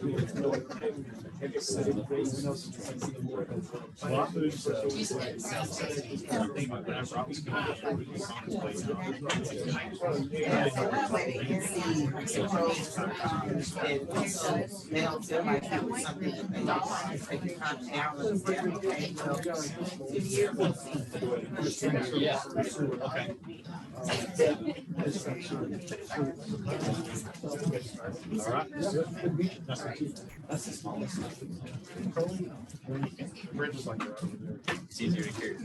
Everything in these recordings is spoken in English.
They don't feel like that was something that they can kind of down and okay, well, All right. That's the smallest. Bridges like that over there. It's easier to carry.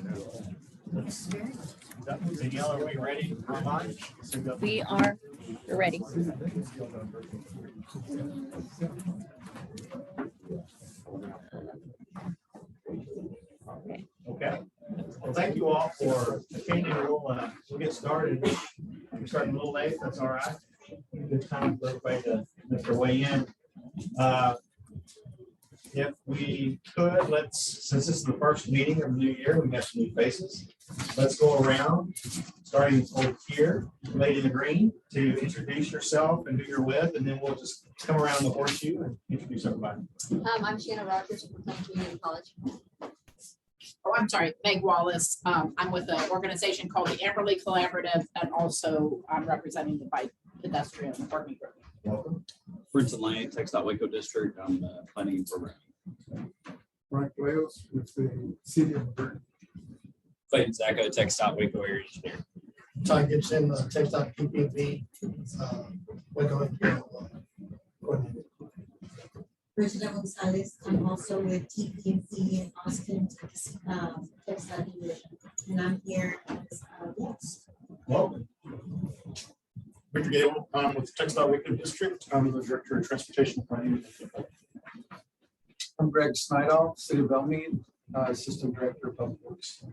Danielle, are we ready? We are ready. Okay. Well, thank you all for attending. We'll get started. We're starting a little late. That's all right. Good time for everybody to make their way in. If we could, since this is the first meeting of the new year, we have some new faces. Let's go around, starting over here, lady in the green, to introduce yourself and who you're with, and then we'll just come around the horseshoe and introduce everybody. I'm Shanna Rogers from Plain Community College. Oh, I'm sorry, Meg Wallace. I'm with an organization called the Amberley Collaborative, and also I'm representing the bike pedestrian working group. Welcome. Brinson Lane, Textile Waco District, I'm planning and programming. Frank Wales with the City of McGregor. Clayton Zacco, Textile Waco Area Engineer. Ty Gibson, Textile PPV, Waco MPO coordinator. Regina Gonzalez, I'm also with TPMC in Austin, Textile Division, and I'm here as yes. Welcome. Victor Gable, I'm with Textile Waco District. I'm the Director of Transportation Planning. I'm Greg Snydoff, City of Belmead, Assistant Director of Public Works.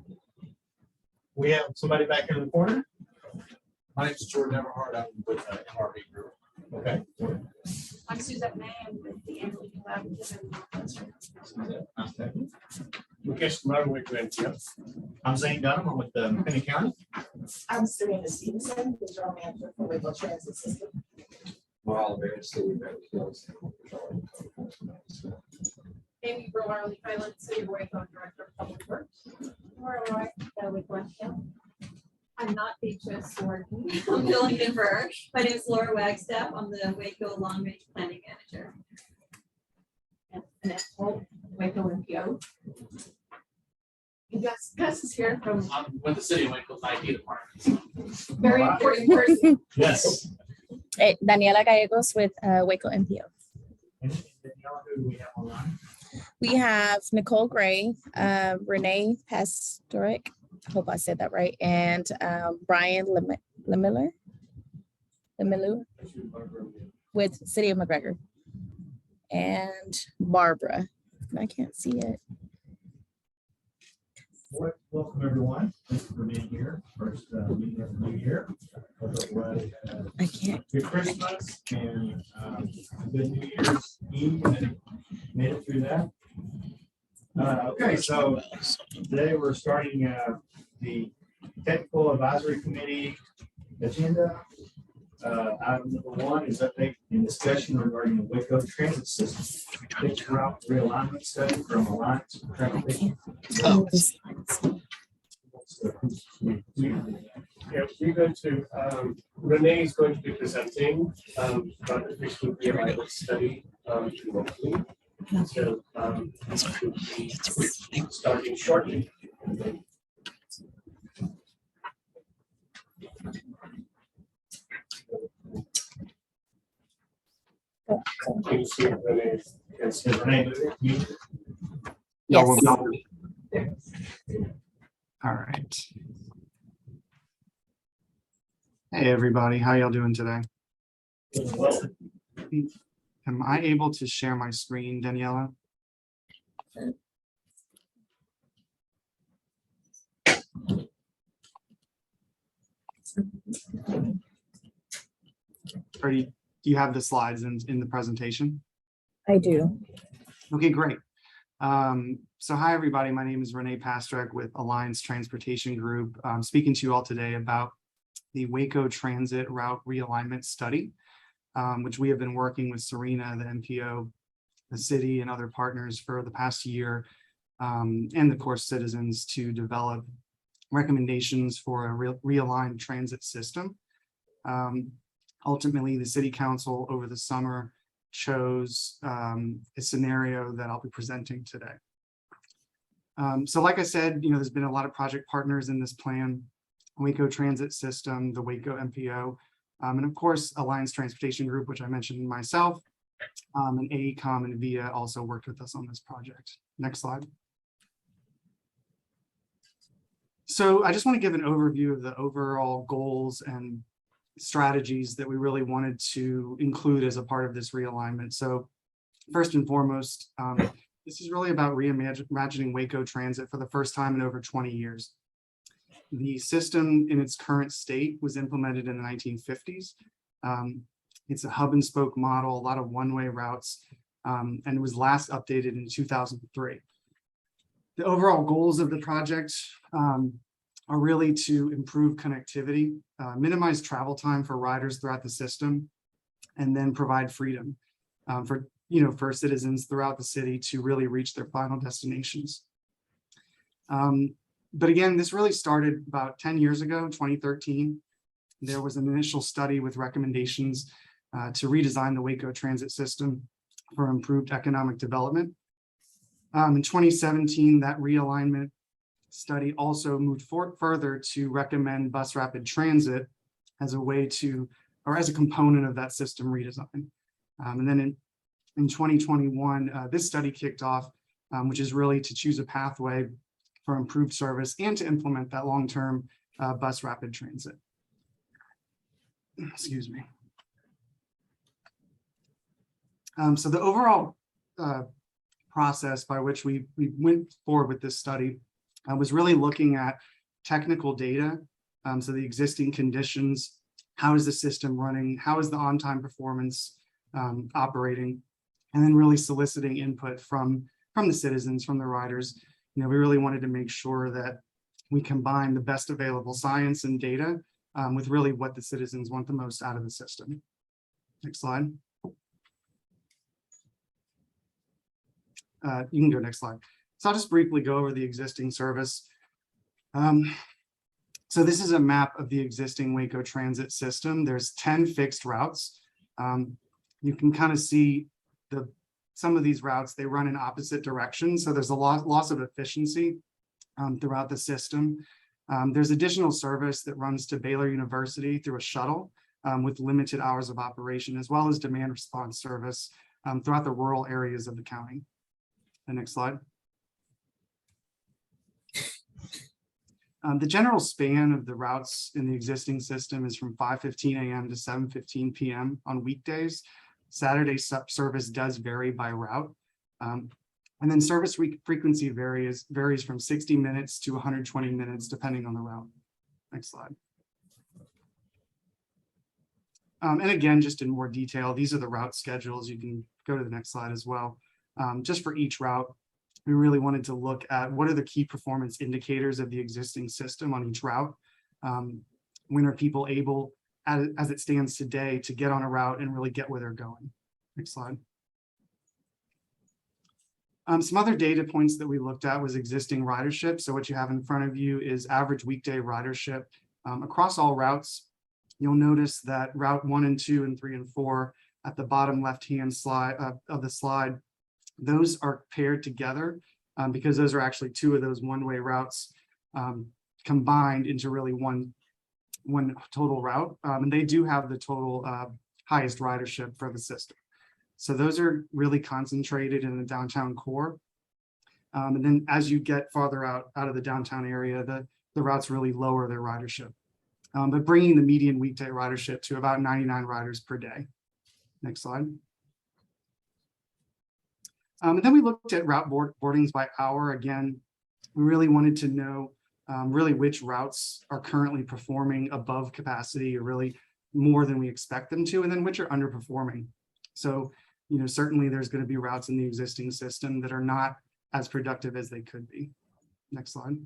We have somebody back here in the corner. My name is Jordan Everhart. I'm with MRB Group. Okay. I'm Suzette May. I'm with the Amberley Collaborative. Lucas from Waco MPO. I'm Zane Dunham. I'm with McKinney County. I'm Serena Stevenson, the General Manager for Waco Transit System. Amy Burley Highland, City of Waco, Director of Public Works. I'm not Beatrice Swarton. I'm filling in for her. My name is Laura Wagstaff. I'm the Waco Long Range Planning Manager. And Annette Holt, Waco MPO. And Gus is here from I'm with the City of Waco's IT department. very important person. Yes. Daniela Gallegos with Waco MPO. And Danielle, who do we have online? We have Nicole Gray, Renee Pastoric, hope I said that right, and Brian Lemiller with City of McGregor, and Barbara. I can't see it. Welcome, everyone. Thank you for being here. First meeting of the new year. I can't. Good Christmas and good New Year's Eve, and made it through that. Okay, so today we're starting the Technical Advisory Committee agenda. Item number 1 is update and discussion regarding the Waco transit system. Fixed route realignment study from Alliance for Transportation. Yeah, we're going to, Renee is going to be presenting about the fixed route realignment study locally. So we'll be starting shortly. Can you see Renee? Yes, Renee, you- Yes. All right. Hey, everybody. How y'all doing today? well, Am I able to share my screen, Daniela? Or do you have the slides in the presentation? I do. Okay, great. So hi, everybody. My name is Renee Pastrek with Alliance Transportation Group. I'm speaking to you all today about the Waco Transit Route Realignment Study, which we have been working with Serena, the MPO, the city and other partners for the past year, and of course citizens, to develop recommendations for a realigned transit system. Ultimately, the city council over the summer chose a scenario that I'll be presenting today. So like I said, there's been a lot of project partners in this plan: Waco Transit System, the Waco MPO, and of course, Alliance Transportation Group, which I mentioned myself, and AECOM and VIA also worked with us on this project. Next slide. So I just want to give an overview of the overall goals and strategies that we really wanted to include as a part of this realignment. So first and foremost, this is really about reimagining Waco Transit for the first time in over 20 years. The system in its current state was implemented in the 1950s. It's a hub and spoke model, a lot of one-way routes, and it was last updated in 2003. The overall goals of the project are really to improve connectivity, minimize travel time for riders throughout the system, and then provide freedom for citizens throughout the city to really reach their final destinations. But again, this really started about 10 years ago, in 2013. There was an initial study with recommendations to redesign the Waco transit system for improved economic development. In 2017, that realignment study also moved further to recommend bus rapid transit as a way to, or as a component of that system redesign. And then in 2021, this study kicked off, which is really to choose a pathway for improved service and to implement that long-term bus rapid transit. Excuse me. So the overall process by which we went forward with this study was really looking at technical data. So the existing conditions, how is the system running, how is the on-time performance operating, and then really soliciting input from the citizens, from the riders. We really wanted to make sure that we combine the best available science and data with really what the citizens want the most out of the system. Next slide. You can go next slide. So I'll just briefly go over the existing service. So this is a map of the existing Waco transit system. There's 10 fixed routes. You can kind of see some of these routes, they run in opposite directions. So there's a loss of efficiency throughout the system. There's additional service that runs to Baylor University through a shuttle with limited hours of operation, as well as demand response service throughout the rural areas of the county. The next slide. The general span of the routes in the existing system is from 5:15 a.m. to 7:15 p.m. on weekdays. Saturday service does vary by route. And then service frequency varies from 60 minutes to 120 minutes, depending on the route. Next slide. And again, just in more detail, these are the route schedules. You can go to the next slide as well. Just for each route, we really wanted to look at what are the key performance indicators of the existing system on each route. When are people able, as it stands today, to get on a route and really get where they're going? Next slide. Some other data points that we looked at was existing ridership. So what you have in front of you is average weekday ridership across all routes. You'll notice that route 1 and 2 and 3 and 4 at the bottom left-hand slide of the slide, those are paired together because those are actually two of those one-way routes combined into really one total route. And they do have the total highest ridership for the system. So those are really concentrated in the downtown core. And then as you get farther out of the downtown area, the routes really lower their ridership, but bringing the median weekday ridership to about 99 riders per day. Next slide. And then we looked at route boardings by hour. Again, we really wanted to know really which routes are currently performing above capacity or really more than we expect them to, and then which are underperforming. So, certainly there's going to be routes in the existing system that are not as productive as they could be. Next slide.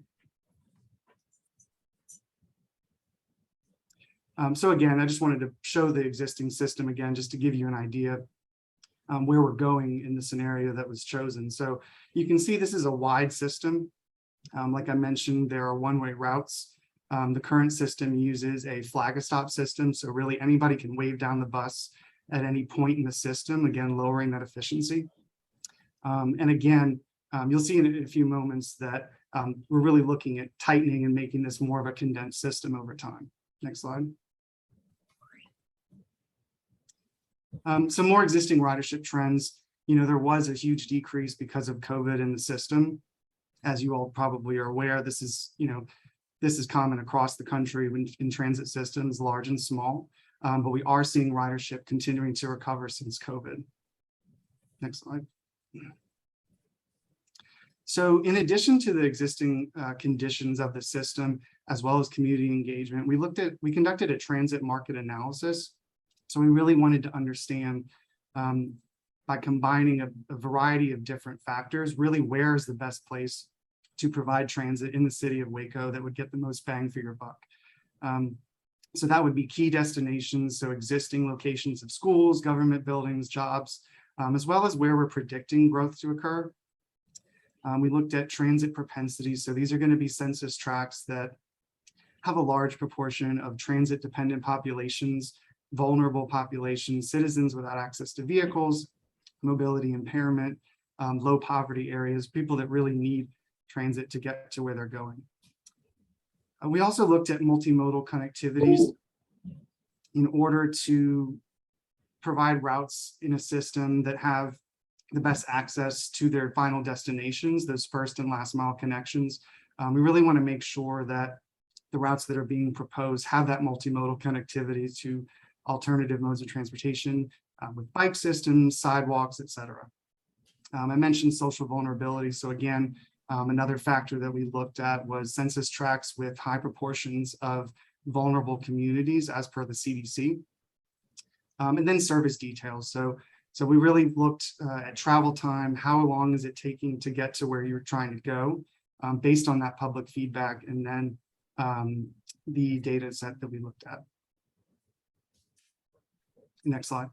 So again, I just wanted to show the existing system again, just to give you an idea. where we're going in the scenario that was chosen. So you can see this is a wide system. Like I mentioned, there are one-way routes. The current system uses a flag-a-stop system, so really anybody can wave down the bus at any point in the system, again, lowering that efficiency. And again, you'll see in a few moments that we're really looking at tightening and making this more of a condensed system over time. Next slide. Some more existing ridership trends. You know, there was a huge decrease because of COVID in the system. As you all probably are aware, this is common across the country in transit systems, large and small. But we are seeing ridership continuing to recover since COVID. Next slide. So in addition to the existing conditions of the system, as well as community engagement, we conducted a transit market analysis. So we really wanted to understand, by combining a variety of different factors, really where is the best place to provide transit in the city of Waco that would get the most bang for your buck. So that would be key destinations, so existing locations of schools, government buildings, jobs, as well as where we're predicting growth to occur. We looked at transit propensities. So these are going to be census tracts that have a large proportion of transit dependent populations, vulnerable populations, citizens without access to vehicles, mobility impairment, low poverty areas, people that really need transit to get to where they're going. We also looked at multimodal connectivities in order to provide routes in a system that have the best access to their final destinations, those first and last mile connections. We really want to make sure that the routes that are being proposed have that multimodal connectivity to alternative modes of transportation with bike systems, sidewalks, et cetera. I mentioned social vulnerability. So again, another factor that we looked at was census tracts with high proportions of vulnerable communities as per the CDC. And then service details. So we really looked at travel time, how long is it taking to get to where you're trying to go, based on that public feedback, and then the data set that we looked at. Next slide.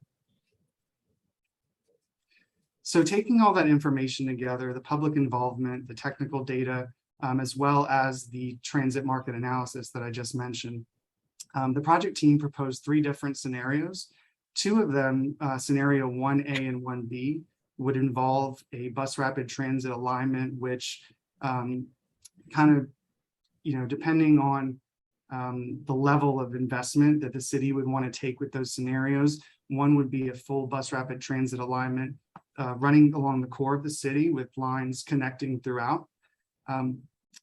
So taking all that information together, the public involvement, the technical data, as well as the transit market analysis that I just mentioned, the project team proposed 3 different scenarios. 2 of them, scenario 1A and 1B, would involve a bus rapid transit alignment, which kind of, depending on the level of investment that the city would want to take with those scenarios, one would be a full bus rapid transit alignment running along the core of the city with lines connecting throughout.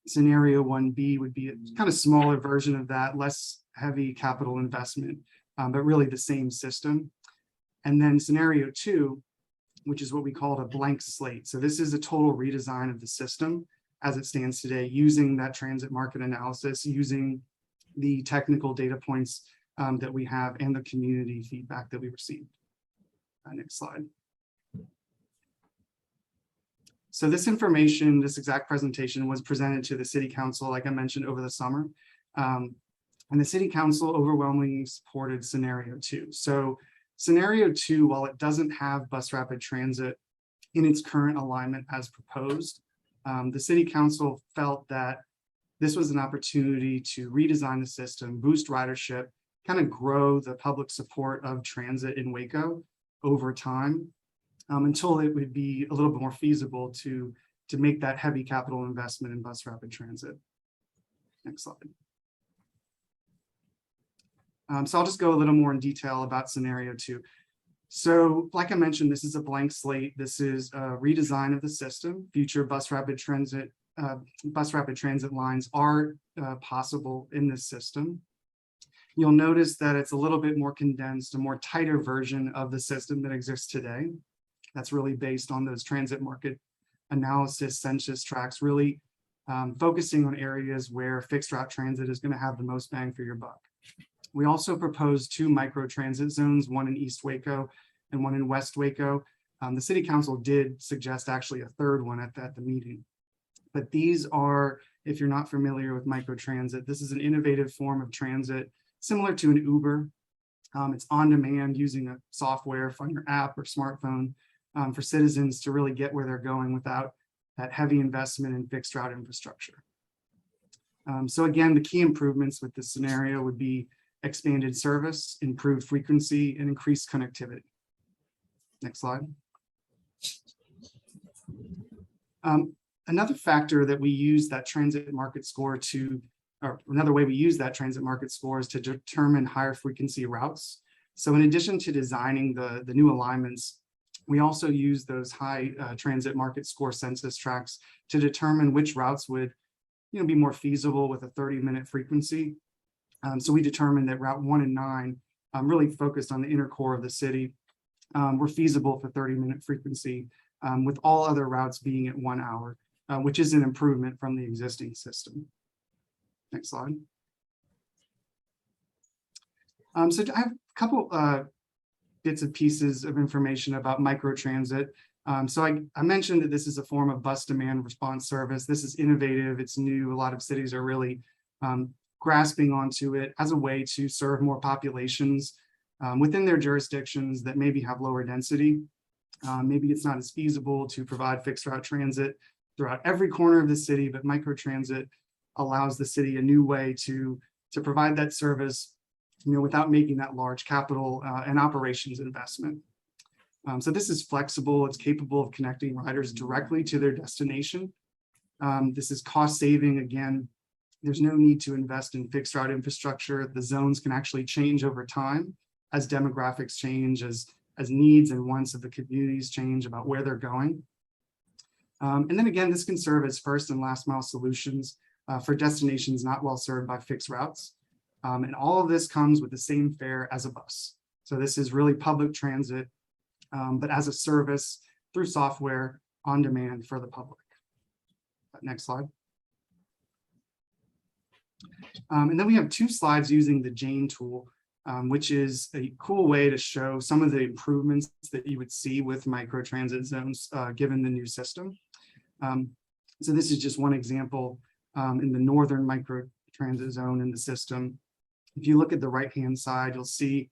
Scenario 1B would be a kind of smaller version of that, less heavy capital investment, but really the same system. And then scenario 2, which is what we called a blank slate. So this is a total redesign of the system as it stands today, using that transit market analysis, using the technical data points that we have and the community feedback that we received. Next slide. So this information, this exact presentation was presented to the City Council, like I mentioned, over the summer. And the City Council overwhelmingly supported scenario 2. So scenario 2, while it doesn't have bus rapid transit in its current alignment as proposed, the City Council felt that this was an opportunity to redesign the system, boost ridership, kind of grow the public support of transit in Waco over time, until it would be a little bit more feasible to make that heavy capital investment in bus rapid transit. Next slide. So I'll just go a little more in detail about scenario 2. So like I mentioned, this is a blank slate. This is a redesign of the system. Future bus rapid transit lines are possible in this system. You'll notice that it's a little bit more condensed, a more tighter version of the system that exists today. That's really based on those transit market analysis census tracts, really focusing on areas where fixed route transit is going to have the most bang for your buck. We also proposed 2 micro transit zones, one in East Waco and one in West Waco. The City Council did suggest actually a 3rd one at the meeting. But these are, if you're not familiar with micro transit, this is an innovative form of transit similar to an Uber. It's on demand using a software from your app or smartphone for citizens to really get where they're going without that heavy investment in fixed route infrastructure. So again, the key improvements with this scenario would be expanded service, improved frequency, and increased connectivity. Next slide. Another factor that we use that transit market score to, or another way we use that transit market score is to determine higher frequency routes. So in addition to designing the new alignments, we also use those high transit market score census tracts to determine which routes would be more feasible with a 30-minute frequency. So we determined that Route 1 and 9 really focused on the inner core of the city, were feasible for 30-minute frequency, with all other routes being at 1 hour, which is an improvement from the existing system. Next slide. So I have a couple bits and pieces of information about microtransit. So I mentioned that this is a form of bus demand response service. This is innovative, it's new. A lot of cities are really grasping onto it as a way to serve more populations within their jurisdictions that maybe have lower density. Maybe it's not as feasible to provide fixed route transit throughout every corner of the city, but microtransit allows the city a new way to provide that service, without making that large capital and operations investment. So this is flexible. It's capable of connecting riders directly to their destination. This is cost saving. Again, there's no need to invest in fixed route infrastructure. The zones can actually change over time as demographics change, as needs and wants of the communities change about where they're going. And then again, this can serve as first and last mile solutions for destinations not well served by fixed routes. And all of this comes with the same fare as a bus. So this is really public transit, but as a service through software on demand for the public. Next slide. And then we have 2 slides using the Jane tool, which is a cool way to show some of the improvements that you would see with microtransit zones given the new system. So this is just one example in the northern microtransit zone in the system. If you look at the right-hand side, you'll see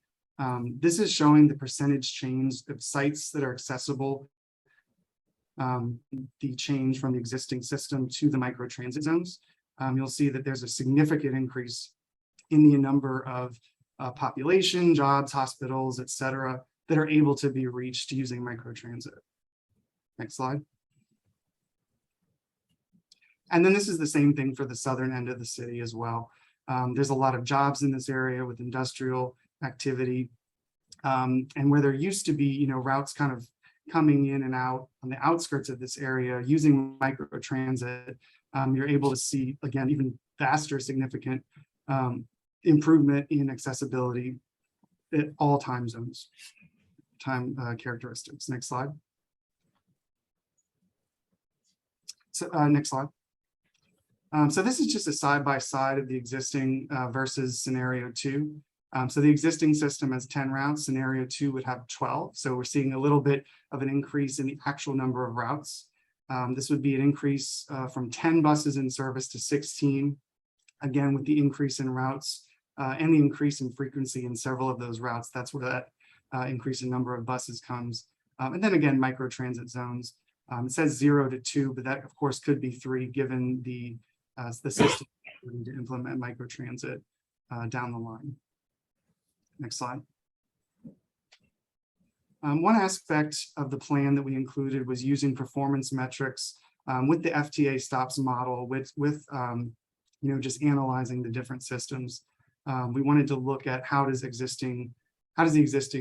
this is showing the percentage change of sites that are accessible, the change from the existing system to the microtransit zones. You'll see that there's a significant increase in the number of population, jobs, hospitals, et cetera, that are able to be reached using microtransit. Next slide. And then this is the same thing for the southern end of the city as well. There's a lot of jobs in this area with industrial activity, and where there used to be, routes kind of coming in and out on the outskirts of this area using microtransit, you're able to see, again, even faster, significant improvement in accessibility at all time zones, characteristics. Next slide. So next slide. So this is just a side-by-side of the existing versus scenario 2. So the existing system has 10 routes, scenario 2 would have 12. So we're seeing a little bit of an increase in the actual number of routes. This would be an increase from 10 buses in service to 16, again, with the increase in routes and the increase in frequency in several of those routes. That's where that increase in number of buses comes. And then again, microtransit zones. It says 0 to 2, but that of course could be 3 given the system to implement microtransit down the line. Next slide. One aspect of the plan that we included was using performance metrics with the FTA stops model with just analyzing the different systems. We wanted to look at how does the existing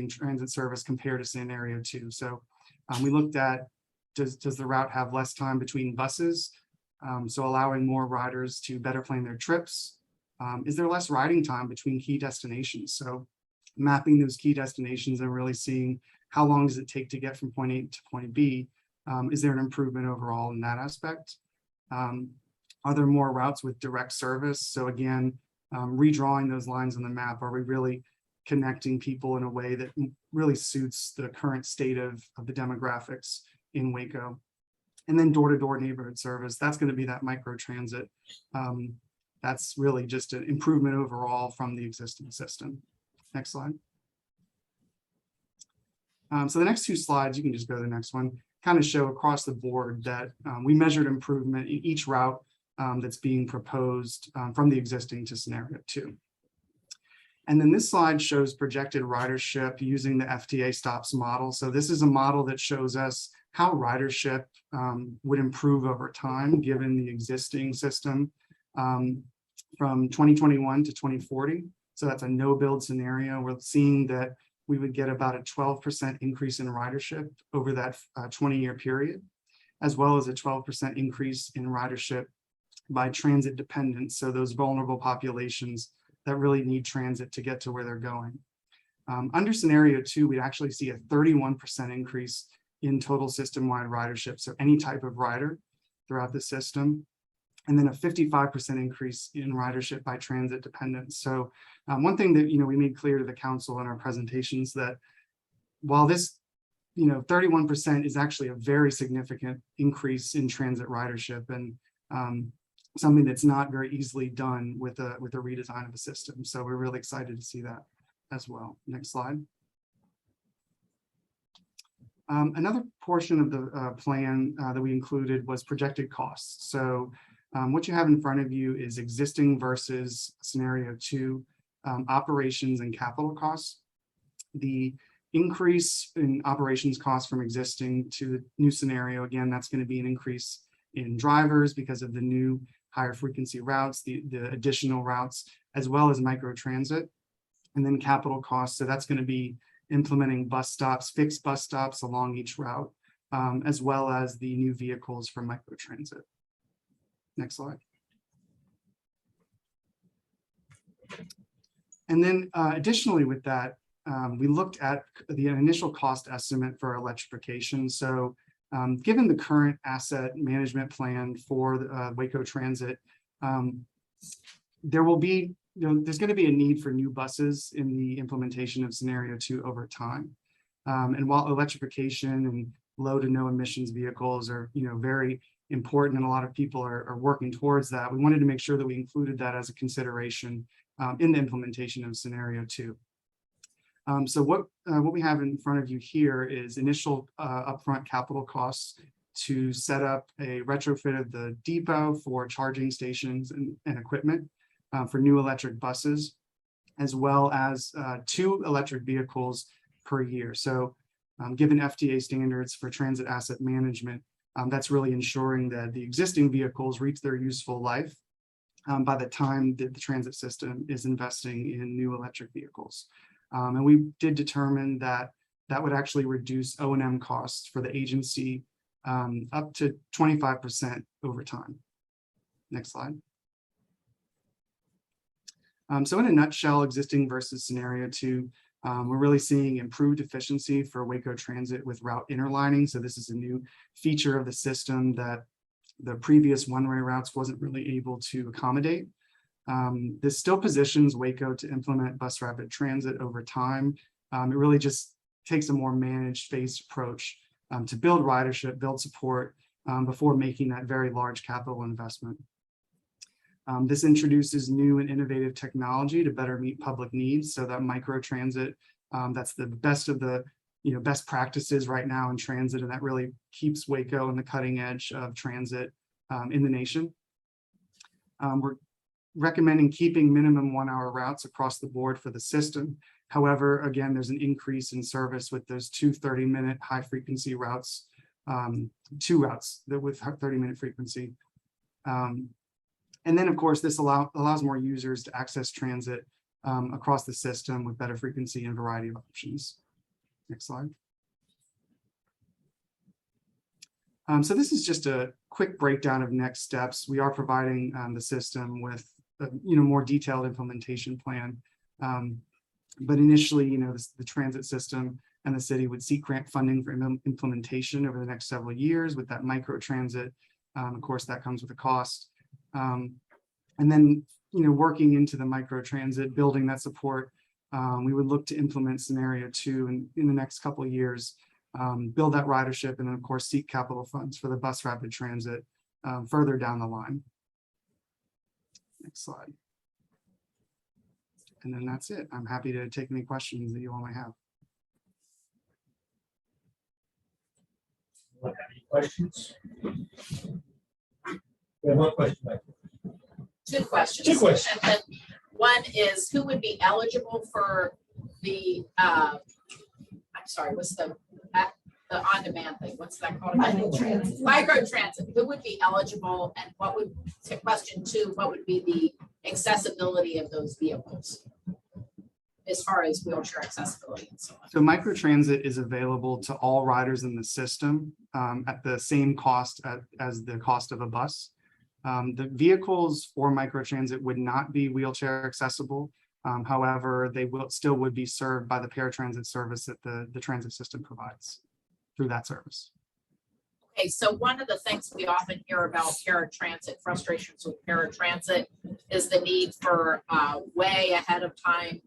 transit service compare to scenario 2. So we looked at does the route have less time between buses? So allowing more riders to better plan their trips. Is there less riding time between key destinations? So mapping those key destinations and really seeing how long does it take to get from point A to point B? Is there an improvement overall in that aspect? Are there more routes with direct service? So again, redrawing those lines on the map, are we really connecting people in a way that really suits the current state of the demographics in Waco? And then door-to-door neighborhood service, that's going to be that microtransit. That's really just an improvement overall from the existing system. Next slide. So the next two slides, you can just go to the next one, kind of show across the board that we measured improvement in each route that's being proposed from the existing to scenario 2. And then this slide shows projected ridership using the FTA stops model. So this is a model that shows us how ridership would improve over time given the existing system from 2021 to 2040. So that's a no build scenario. We're seeing that we would get about a 12% increase in ridership over that 20-year period, as well as a 12% increase in ridership by transit dependence. So those vulnerable populations that really need transit to get to where they're going. Under scenario 2, we'd actually see a 31% increase in total system-wide ridership. So any type of rider throughout the system, and then a 55% increase in ridership by transit dependence. So one thing that we made clear to the council in our presentations that while this 31% is actually a very significant increase in transit ridership and something that's not very easily done with a redesign of the system. So we're really excited to see that as well. Next slide. Another portion of the plan that we included was projected costs. So what you have in front of you is existing versus scenario 2 operations and capital costs. The increase in operations costs from existing to the new scenario, again, that's going to be an increase in drivers because of the new higher frequency routes, the additional routes, as well as micro transit, and then capital costs. So that's going to be implementing bus stops, fixed bus stops along each route, as well as the new vehicles for micro transit. Next slide. And then additionally with that, we looked at the initial cost estimate for electrification. So given the current asset management plan for Waco Transit, there will be, there's going to be a need for new buses in the implementation of scenario 2 over time. And while electrification and low to no emissions vehicles are, very important and a lot of people are working towards that, we wanted to make sure that we included that as a consideration in the implementation of scenario 2. So what we have in front of you here is initial upfront capital costs to set up a retrofit of the depot for charging stations and equipment for new electric buses, as well as 2 electric vehicles per year. So given FTA standards for transit asset management, that's really ensuring that the existing vehicles reach their useful life by the time that the transit system is investing in new electric vehicles. And we did determine that that would actually reduce O&M costs for the agency up to 25% over time. Next slide. So in a nutshell, existing versus scenario 2, we're really seeing improved efficiency for Waco Transit with route interlining. So this is a new feature of the system that the previous one-way routes wasn't really able to accommodate. This still positions Waco to implement bus rapid transit over time. It really just takes a more managed phased approach to build ridership, build support before making that very large capital investment. This introduces new and innovative technology to better meet public needs. So that micro transit, that's the best of the best practices right now in transit, and that really keeps Waco in the cutting edge of transit in the nation. We're recommending keeping minimum 1-hour routes across the board for the system. However, again, there's an increase in service with those 2 30-minute high frequency routes, 2 routes that with 30-minute frequency. And then, of course, this allows more users to access transit across the system with better frequency and variety of options. Next slide. So this is just a quick breakdown of next steps. We are providing the system with a more detailed implementation plan. But initially, the transit system and the city would seek grant funding for implementation over the next several years with that micro transit. Of course, that comes with a cost. And then, working into the micro transit, building that support, we would look to implement scenario 2 in the next couple of years, build that ridership, and then of course seek capital funds for the bus rapid transit further down the line. Next slide. And then that's it. I'm happy to take any questions that you all might have. Anyone have any questions? We have one question back. Two questions. Two questions. And then one is who would be eligible for the, I'm sorry, what's the on-demand thing? What's that called? Microtransit. Microtransit. Who would be eligible and what would, to question two, what would be the accessibility of those vehicles? As far as wheelchair accessibility and so on. So microtransit is available to all riders in the system at the same cost as the cost of a bus. The vehicles for microtransit would not be wheelchair accessible. However, they still would be served by the paratransit service that the transit system provides through that service. Okay, so one of the things we often hear about paratransit, frustrations with paratransit, is the need for way ahead of time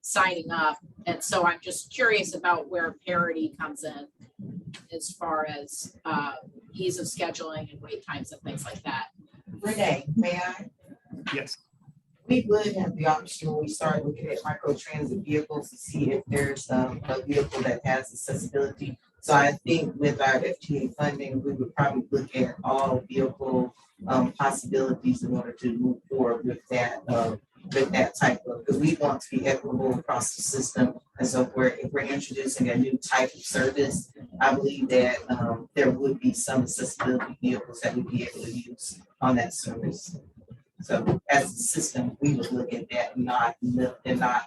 signing up. And so I'm just curious about where parity comes in as far as ease of scheduling and wait times and things like that. Renee, may I? Yes. We would have the option when we start looking at microtransit vehicles to see if there's a vehicle that has accessibility. So I think with our FTA funding, we would probably look at all vehicle possibilities in order to move forward with that type of, because we want to be equitable across the system. And so if we're introducing a new type of service, I believe that there would be some accessibility vehicles that we'd be able to use on that service. So as a system, we would look at that and not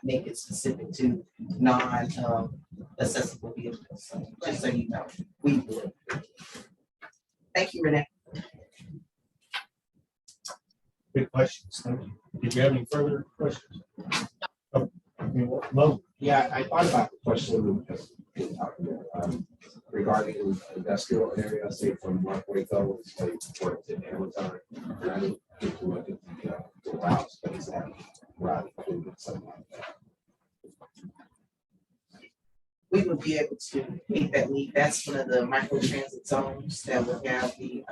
make it specific to non-accessible vehicles. So just so you know, we would. Thank you, Renee. Good questions. Thank you. Did you have any further questions? Oh, Mo? Yeah, I thought about the question regarding industrial area, say from Waco, say towards the Amazon. And I didn't think to look at the routes, but is that route included something like that? We would be able to meet that need. That's one of the microtransit zones that would have the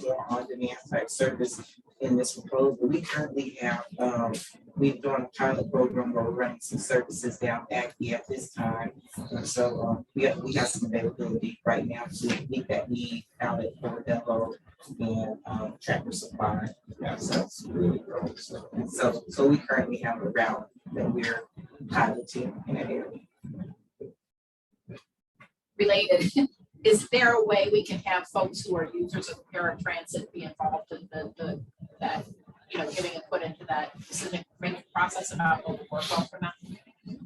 more on-demand type service in this proposal. We currently have, we've done a pilot program where we're running some services down Aggie at this time. And so we have some availability right now to meet that need out at Fort Depot and Tractor Supply. Yeah, so that's really growing. So we currently have a route that we're piloting in that area. Related, is there a way we can have folks who are users of paratransit be involved in that, giving input into that decision making process about what would work well for them?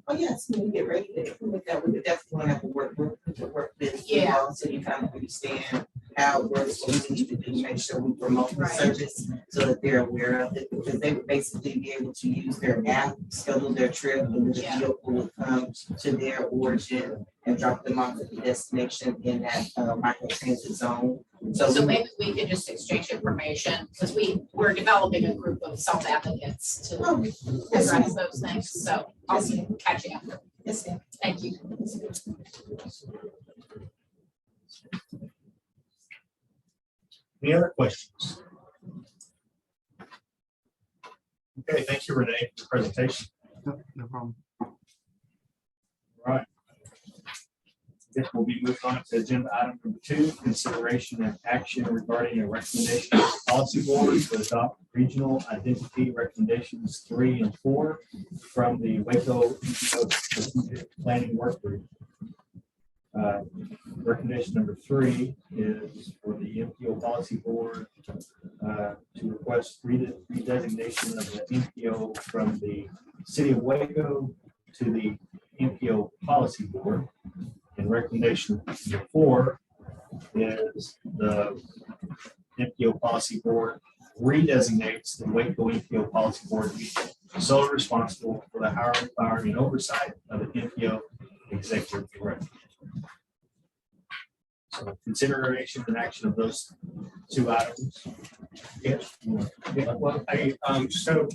Oh, yes, when we get ready to implement that, we would definitely have to work with this. Yeah. So you kind of understand how it works, what we need to do to make sure we promote the service so that they're aware of it, because they would basically be able to use their app, schedule their trip, and the vehicle would come to their origin and drop them off at the destination in that microtransit zone. So maybe we could just exchange information, because we're developing a group of self-advocates to address those things. So I'll catch you after. Yes, ma'am. Thank you. Any other questions? Okay, thank you, Renee, for the presentation. No problem. All right. Guess we'll be moving on to agenda item number 2, consideration and action regarding a recommendation of the policy board to adopt regional identity recommendations 3 and 4 from the Waco MPO strategic planning work group. Recommendation number 3 is for the MPO policy board to request redesignation of the MPO from the city of Waco to the MPO policy board. And recommendation number 4 is the MPO policy board redesignates the Waco MPO policy board to be solely responsible for the hiring, firing, and oversight of the MPO executive director. So consideration and action of those 2 items. Yes. Yeah, well, so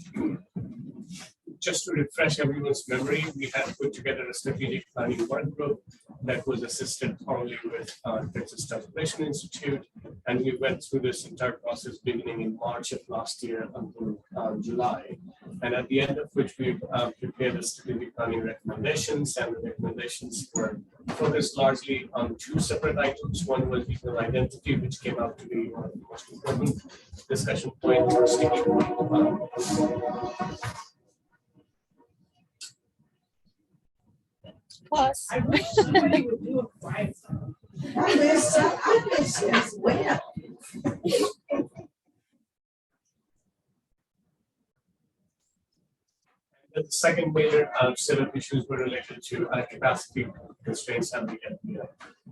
just to refresh everyone's memory, we had put together a strategic planning work group that was assisted thoroughly with Texas Transportation Institute. And we went through this entire process beginning in March of last year until July. And at the end of which we prepared the strategic planning recommendations, and the recommendations were focused largely on two separate items. One was regional identity, which came out to be one of the most important discussion points or sticking point. Plus, I wish somebody would do a quiet song. I wish as well. The second major set of issues were related to capacity constraints and the MPO.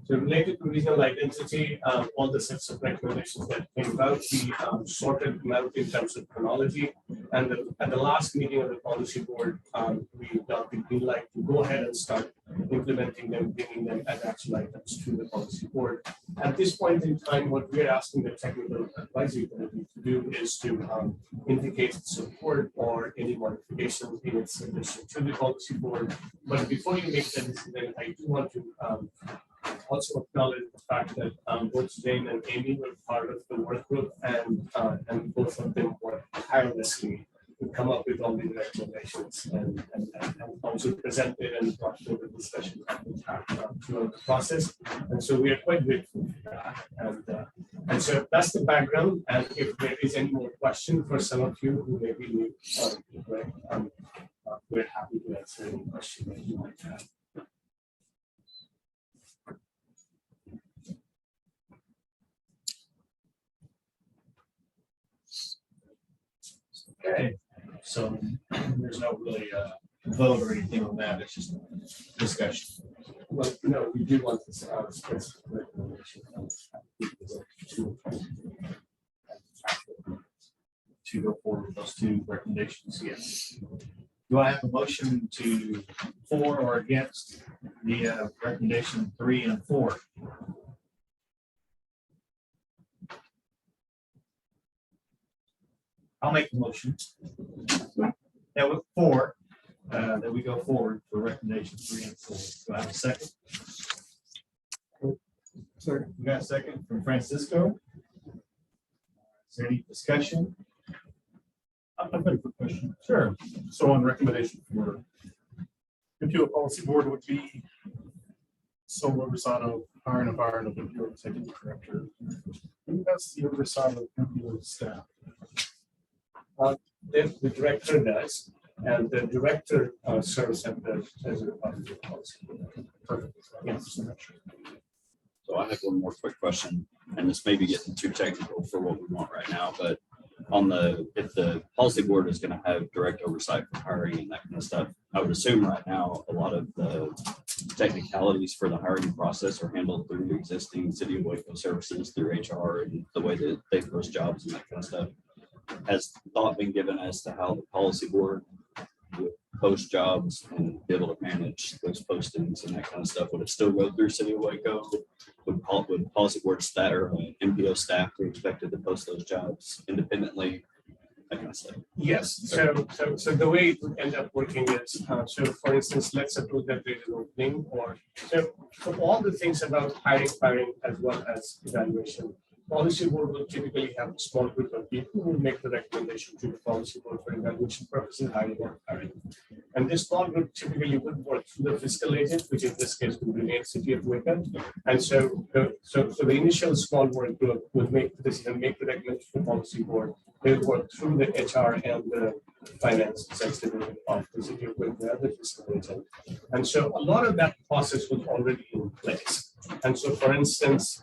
So related to regional identity, all the sets of recommendations that came about, we sorted them out in terms of chronology. And at the last meeting of the policy board, we got the green light to go ahead and start implementing them, bringing them as action items to the policy board. At this point in time, what we're asking the technical advisory committee to do is to indicate support or any modifications in its submission to the policy board. But before you make that decision, I do want to also acknowledge the fact that both Jane and Amy were part of the work group, and both of them worked tirelessly to come up with all these recommendations and also presented and brought to the discussion throughout the process. And so we are quite grateful for that. And so that's the background. And if there is any more question for some of you who may be new, we're happy to answer any question that you might have. Okay, so there's no really vote or anything on that, it's just discussion. Well, no, we do want this specific recommendation To go forward with those two recommendations, yes. Do I have a motion to for or against the recommendation 3 and 4? I'll make the motion. That was 4, that we go forward for recommendation 3 and 4. Do I have a second? Sir, we got a second from Francisco. Is there any discussion? I've got a quick question. Sure. So on recommendation for MPO policy board would be sole oversight of hiring and firing of MPO executive director. Who has the oversight of MPO staff? The director does, and the director serves as a part of the policy. Perfect. Thank you so much. So I have one more quick question, and this may be getting too technical for what we want right now, but if the policy board is going to have direct oversight for hiring and that kind of stuff, I would assume right now a lot of the technicalities for the hiring process are handled through existing City of Waco services, through HR and the way that they post jobs and that kind of stuff. Has thought been given as to how the policy board would post jobs and be able to manage those postings and that kind of stuff? Would it still go through City of Waco? Would policy board staff or MPO staff be expected to post those jobs independently? That kind of stuff. Yes, so the way it would end up working is, so for instance, let's suppose that there is an opening, or so all the things about hiring, firing, as well as evaluation. Policy board will typically have a small group of people who make the recommendation to the policy board for evaluation purposes, hiring or firing. And this small group typically would work through the fiscal agent, which in this case would remain City of Waco. And so the initial small work group would make the decision, make the recommendation to the policy board. They would work through the HR and the finance executive of the City of Waco, the fiscal agent. And so a lot of that process was already in place. And so, for instance,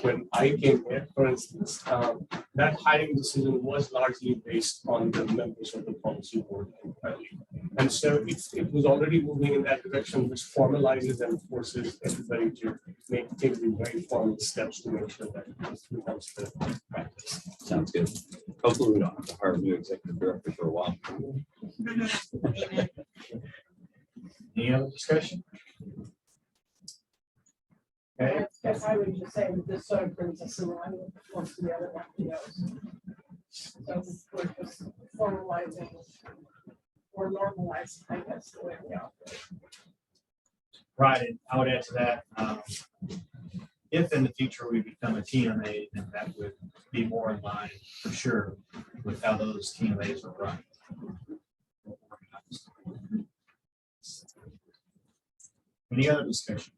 when I came here, for instance, that hiring decision was largely based on the members of the policy board. And so it was already moving in that direction, which formalizes and forces everybody to take the very formal steps to make sure that it becomes the practice. Sounds good. Hopefully we don't have to hire a new executive director for a while. Any other discussion? Okay. Guess I would just say that this sort of brings us in line with most of the other FPOs. So we're just formalizing or normalizing, I guess, the way we operate. Right, and I would add to that, if in the future we become a TMA, then that would be more in line for sure with how those TMAs are run. Any other discussion?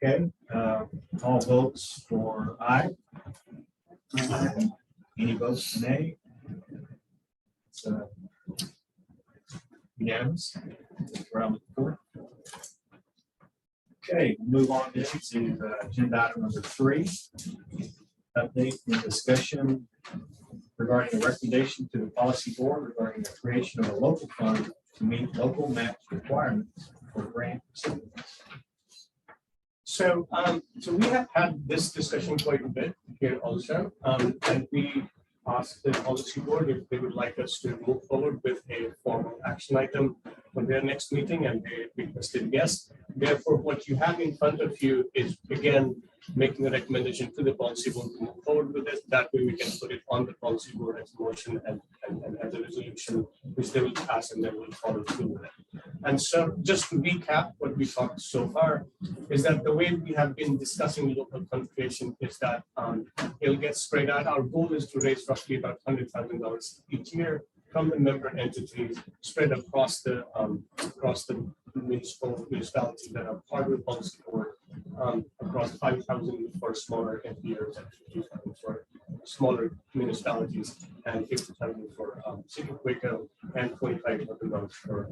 Okay, all votes for aye. Any votes nay? It's unanimous. Round of four. Okay, we'll move on then to agenda item number 3. Update and discussion regarding a recommendation to the policy board regarding the creation of a local fund to meet local match requirements for grant recipients. So, so we have had this discussion quite a bit here also, and we asked the policy board if they would like us to move forward with a formal action item for their next meeting, and they requested yes. Therefore, what you have in front of you is again making a recommendation to the policy board to move forward with it. That way we can put it on the policy board as a motion and as a resolution, which they will pass and then we'll follow through with it. And so just to recap what we talked so far is that the way we have been discussing local fund creation is that it'll get spread out. Our goal is to raise roughly about $100,000 each year from the member entities spread across the municipalities that are part of the policy board, across 5,000 for smaller MPOs and 50,000 for smaller municipalities, and 50,000 for City of Waco, and $25,000 for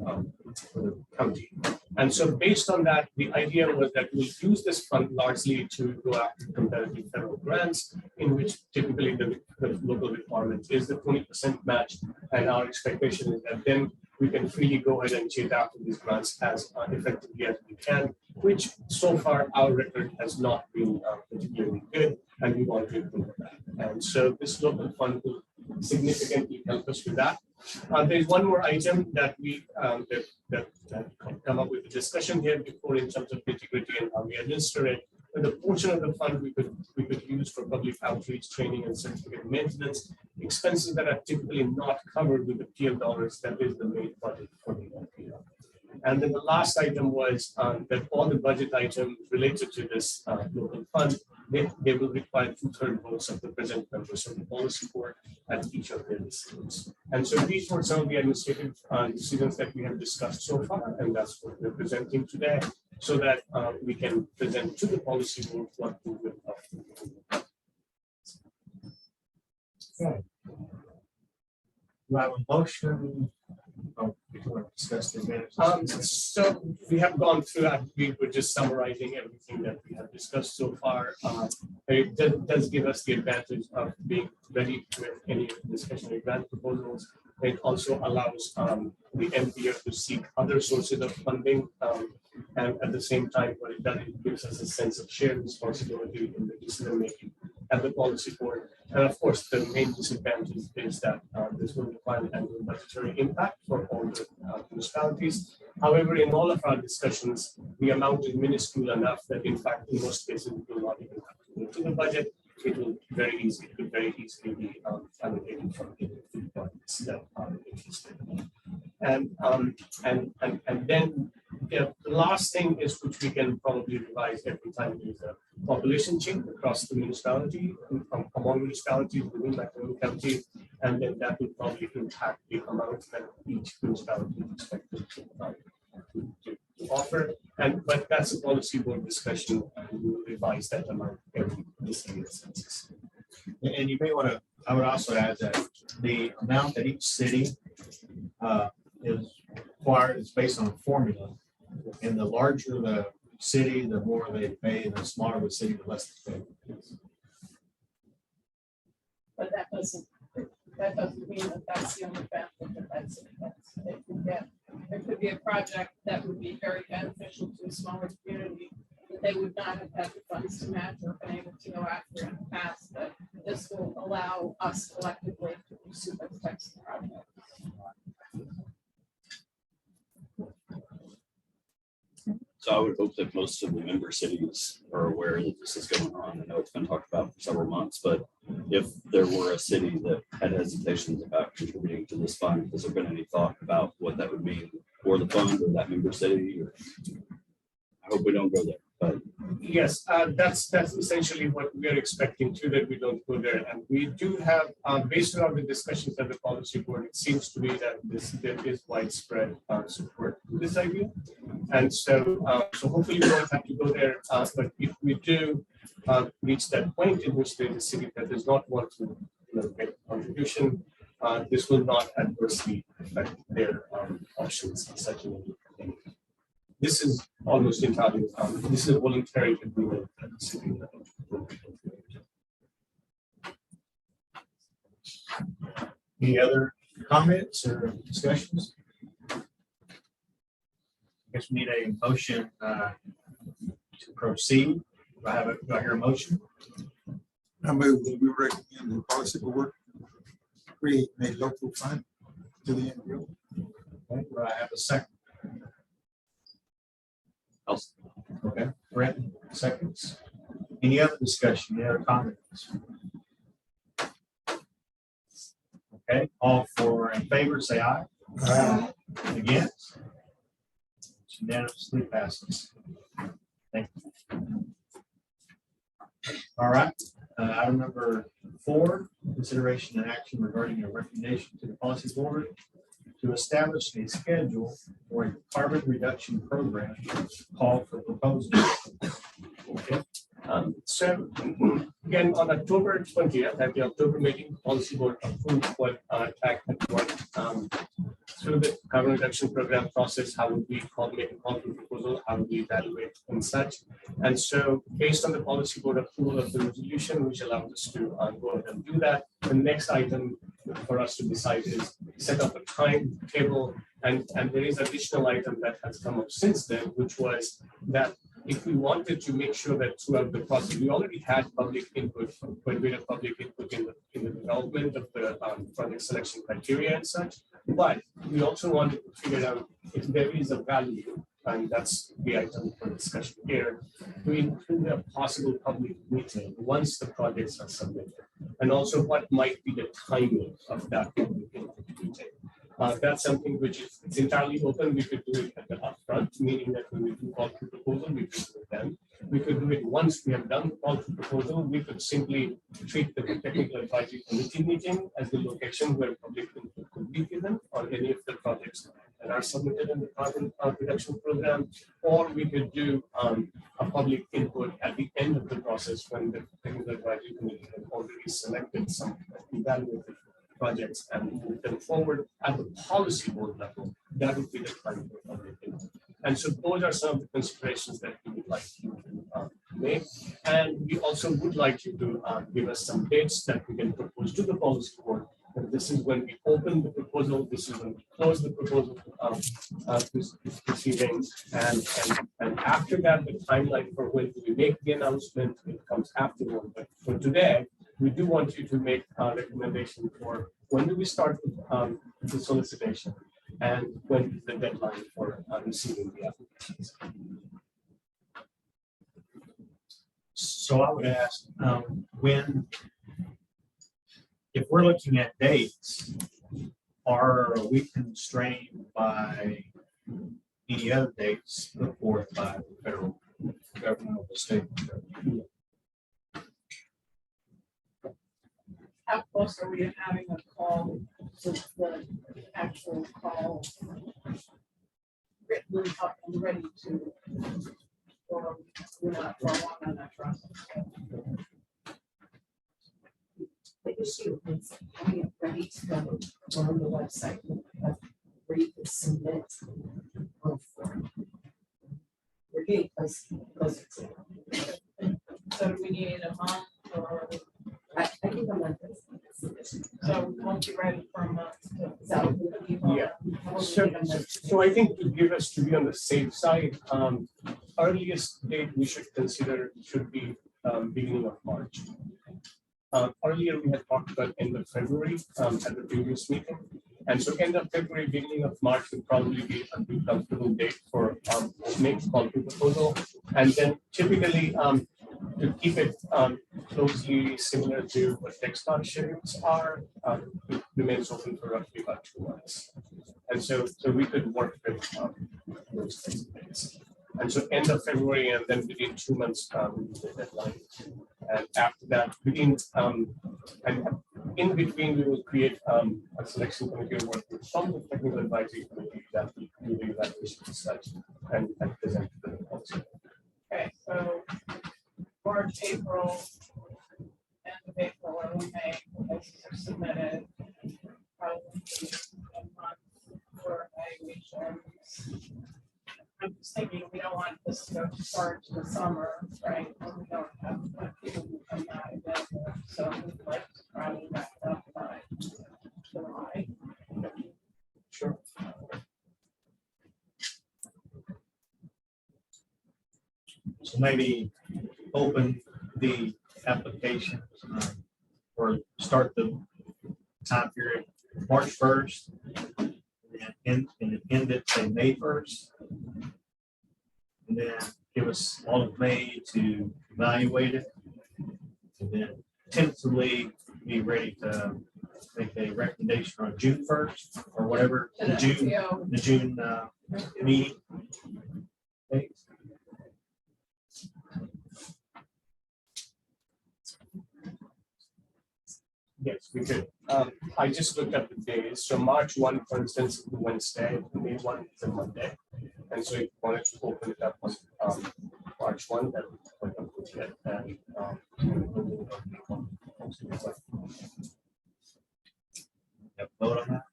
the county. And so based on that, the idea was that we'll use this fund largely to go after competitive federal grants, in which typically the local requirement is the 20% match. And our expectation is that then we can freely go ahead and chase after these grants as effectively as we can, which so far our record has not been particularly good, and we want to improve that. And so this local fund will significantly help us with that. There's one more item that we that come up with the discussion here before in terms of nitty-gritty and how we administer it. And the portion of the fund we could use for public outreach, training, and certificate maintenance expenses that are typically not covered with the PL dollars. That is the main budget for the MPO. And then the last item was that all the budget items related to this local fund, they will require 2/3 votes of the present members of the policy board at each of their decisions. And so these were some of the administrative decisions that we have discussed so far, and that's what we're presenting today, so that we can present to the policy board what we will have. Okay. Do I have a motion? Oh, if you want to discuss the advantages. So we have gone through that. We were just summarizing everything that we have discussed so far. It does give us the advantage of being ready with any discretionary grant proposals. It also allows the MPO to seek other sources of funding. And at the same time, what it does, it gives us a sense of shared responsibility in the decision making at the policy board. And of course, the main disadvantage is that this will require an annual budgetary impact for all the municipalities. However, in all of our discussions, the amount is minuscule enough that in fact, in most cases, we will not even have to go to the budget. It will very easily be allocated from the funds that are interested. And then the last thing is, which we can probably revise every time there is a population change across the municipality, among municipalities within that county, and then that will probably impact the amount that each municipality is expected to offer. But that's a policy board discussion, and we will revise that amount every census. And you may want to, I would also add that the amount that each city is required is based on a formula. And the larger the city, the more they pay, and the smaller the city, the less they pay. But that doesn't mean that that's the only benefit that city gets. It can get, there could be a project that would be very beneficial to a smaller community that they would not have had the funds to match or been able to go after in the past. But this will allow us collectively to pursue those types of projects. So I would hope that most of the member cities are aware that this is going on. I know it's been talked about for several months, but if there were a city that had hesitations about contributing to this fund, has there been any thought about what that would mean for the fund or that member city? Or I hope we don't go there. Yes, that's essentially what we are expecting too, that we don't go there. And we do have, based on the discussions at the policy board, it seems to be that there is widespread support for this idea. And so, so hopefully we don't have to go there. But if we do reach that point in which there is a city that does not want to make a contribution, this will not adversely affect their options in such a way. This is almost entirely, this is a voluntary agreement that the city will implement. Any other comments or discussions? I guess we need a motion to proceed. Do I hear a motion? I move that we recommend the policy board create a local fund to the NPO. Okay, do I have a second? I'll- Okay, Brent, seconds. Any other discussion, any other comments? Okay, all for in favor, say aye. Aye. Against? It's unanimously passes. Thank you. All right, item number 4, consideration and action regarding a recommendation to the policy board to establish a schedule for a carbon reduction program call for proposals. Okay. So again, on October 20th, at the October meeting, policy board approved what TAC had worked through the carbon reduction program process, how would we make a call for proposal, how would we evaluate and such. And so based on the policy board approval of the resolution, which allowed us to go ahead and do that, the next item for us to decide is set up a timetable. And there is additional item that has come up since then, which was that if we wanted to make sure that throughout the process, we already had public input, quite a bit of public input in the development of the project selection criteria and such. But we also wanted to figure out if there is a value, and that's the item for discussion here, to include a possible public meeting once the projects are submitted. And also what might be the timing of that public input meeting. That's something which is it's entirely open. We could do it at the upfront, meaning that when we do call for proposal, we could do it then. We could do it once we have done call for proposal. We could simply treat the technical advisory committee meeting as the location where public input could be given on any of the projects that are submitted in the carbon reduction program. Or we could do a public input at the end of the process when the technical advisory committee has already selected some evaluated projects and move them forward at the policy board level. That would be the time for public input. And so those are some of the considerations that we would like you to make. And we also would like you to give us some dates that we can propose to the policy board. And this is when we open the proposal. This is when we close the proposal proceedings. And after that, the timeline for when we make the announcement, it comes afterward. But for today, we do want you to make a recommendation for when do we start the solicitation and when is the deadline for receiving the applications. So I would ask when, if we're looking at dates, are we constrained by any other dates put forth by the federal government or the state? How close are we to having a call, with the actual call written up and ready to, or we're not far along on that process? The issue is having it ready to go on the website where you can submit on form. We're getting closer to it. So do we need a month or, I think I'm like this. so we won't be ready for a month? So, Yeah. So I think to be on the safe side, earliest date we should consider should be beginning of March. Earlier we had talked about end of February at the previous meeting. And so end of February, beginning of March would probably be a good comfortable date for opening call to proposal. And then typically to keep it closely similar to what TechStart schedules are, it remains open for roughly about 2 months. And so we could work with those dates. And so end of February, and then within 2 months, the deadline. And after that, and in between, we will create a selection committee work with some of the technical advisory committee that will do the evaluation research and present to the policy. Okay, so March, April, end of April, early May, proposals are submitted. Probably a month for evaluations. I'm just thinking, we don't want this to go too far into the summer, right? And we don't have people who come out available, so we'd like to probably wrap it up by July. Sure. So maybe open the application or start the time period March 1st and end it say May 1st. And then give us all of May to evaluate it. And then tentatively be ready to make a recommendation on June 1st or whatever the June meeting. date. Yes, we could. I just looked up the days. So March 1, for instance, is the Wednesday, May 1 is a Monday. And so if you wanted to open it up on March 1, that would get that. Vote on that.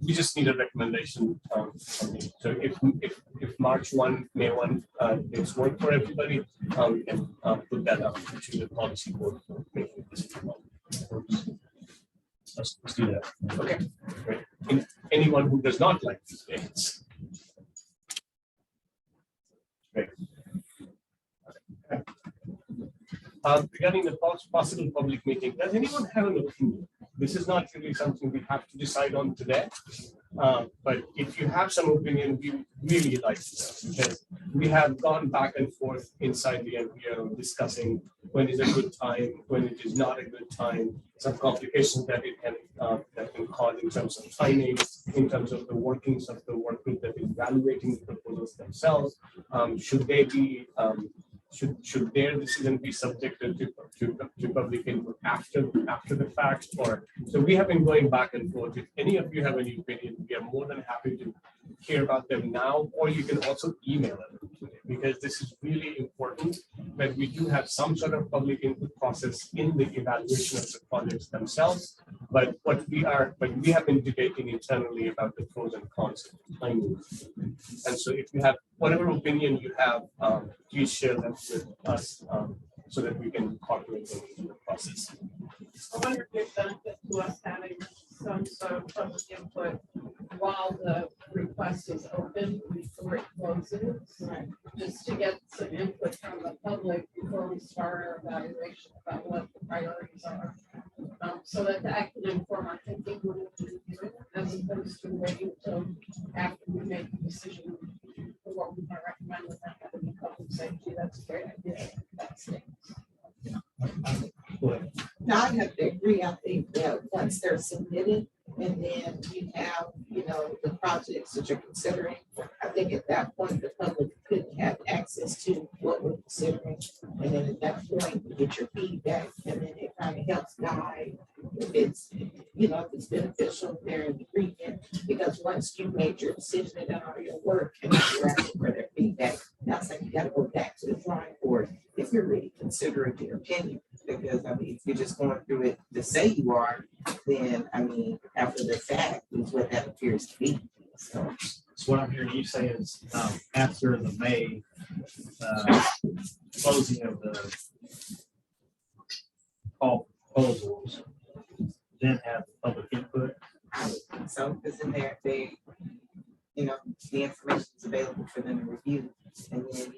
We just need a recommendation from you. So if March 1, May 1 is work for everybody, we can put that up to the policy board for making this. Let's do that. Okay, great. Anyone who does not like these dates. Great. Regarding the possible public meeting, does anyone have an opinion? This is not really something we have to decide on today. But if you have some opinion, we really like this because we have gone back and forth inside the MPO discussing when is a good time, when it is not a good time, some complications that it can cause in terms of timing, in terms of the workings of the work group that is evaluating the proposals themselves. Should they be should their decision be subjected to public input after the fact? Or so we have been going back and forth. If any of you have any opinion, we are more than happy to hear about them now, or you can also email them because this is really important that we do have some sort of public input process in the evaluation of the projects themselves. But we have been debating internally about the pros and cons of timing. And so if you have whatever opinion you have, please share them with us so that we can incorporate them into the process. I wonder if there's benefit to us having some sort of public input while the request is open before it closes, just to get some input from the public before we start our evaluation about what the priorities are. So that can inform our thinking when we do it, as opposed to waiting until after we make the decision for what we might recommend with that having public safety. That's a great idea. That's it. No, I have to agree. I think that once they're submitted and then you have, the projects that you're considering, I think at that point, the public could have access to what we're considering. And then at that point, you get your feedback and then it kind of helps guide if it's, if it's beneficial, they're in agreement. Because once you've made your decision and done all your work and you're asking for their feedback, that's like you got to go back to the drawing board if you're really considering their opinion. Because if you're just going through it to say you are, then after the fact is what that appears to be. So what I'm hearing you say is after the May closing of the call proposals, then have public input. I would think so, because in there the information is available for them to review. And then,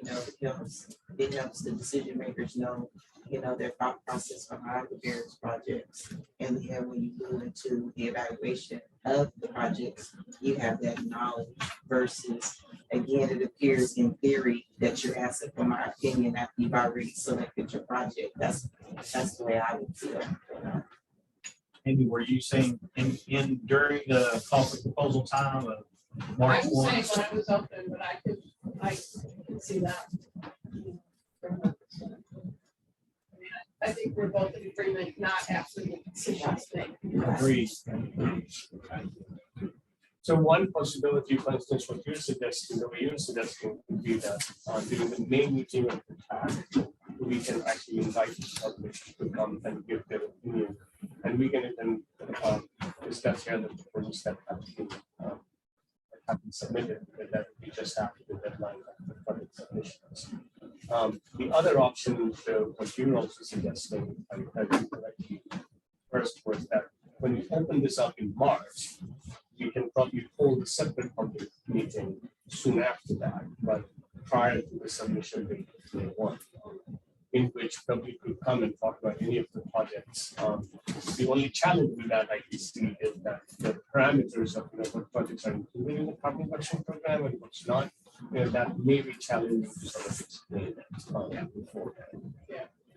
it helps the decision makers know, their thought process behind the various projects. And then when you move into the evaluation of the projects, you have that knowledge versus, again, it appears in theory that you're asking for my opinion after you've already selected your project. That's the way I would feel. Maybe were you saying during the call for proposal time of March I was 1? saying when I was open, but I could I can see that. I think we're both in agreement, not absolutely suggesting. Agreed. So one possibility, for instance, what you're suggesting, the way you're suggesting would be that during the main meeting of the TAC, we can actually invite the public to come and give their opinion. And we can even discuss here the proposals that have been submitted, but that we just have the deadline for public submissions. The other option, what you're also suggesting, I think correctly, first was that when we open this up in March, we can probably hold a separate public meeting soon after that, but prior to the submission date of May 1, in which public could come and talk about any of the projects. The only challenge with that, I see, is that the parameters of what projects are included in the carbon reduction program and what's not, that may be challenging to sort of explain that before.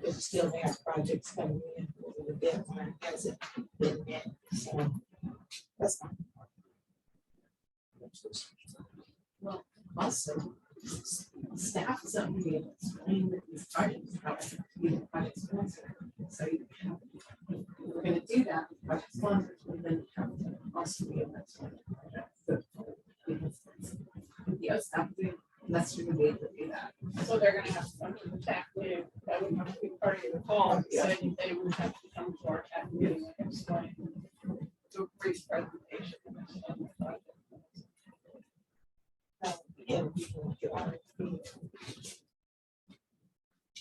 But still they have projects coming in, the deadline hasn't been met, so that's fine. Well, also, staff is up to be able to explain that these projects have to be the project sponsor. So you have, if we're gonna do that, the project sponsors will then have to also be able to explain the project. So, because the staff do, unless you're gonna be able to do that. So they're gonna have to come to the TAC meeting, that would have to be part of the call, saying they would have to come to our TAC meeting and explain, do a brief presentation. of the project.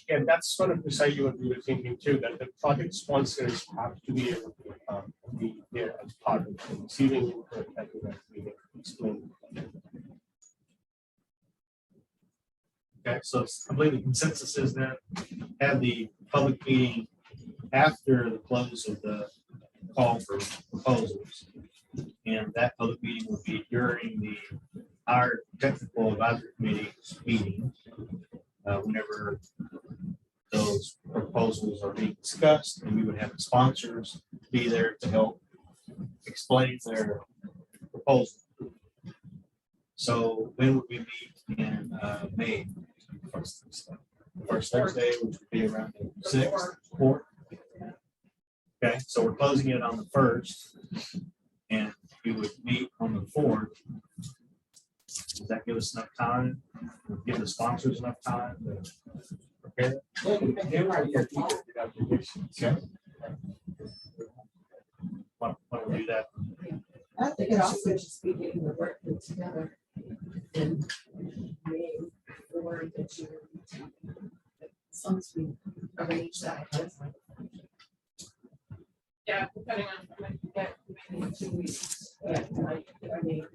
And that's sort of precisely what we were thinking too, that the project sponsors have to be able to be there as part of the receiving input and we explain. Okay, so it's completely consensus is that have the public meeting after the close of the call for proposals. And that public meeting will be during our technical advisory committee's meeting. Whenever those proposals are being discussed, and we would have the sponsors be there to help explain their proposal. So when would we meet in May? First Thursday, which would be around the 6th, 4th. Okay, so we're closing it on the 1st, and we would meet on the 4th. Does that give us enough time? Give the sponsors enough time to prepare? Okay. Why don't we do that? I think it also just be getting the work put together and being the word that you, as long as we arrange that. Yeah, depending on when I can get maybe 2 weeks. Maybe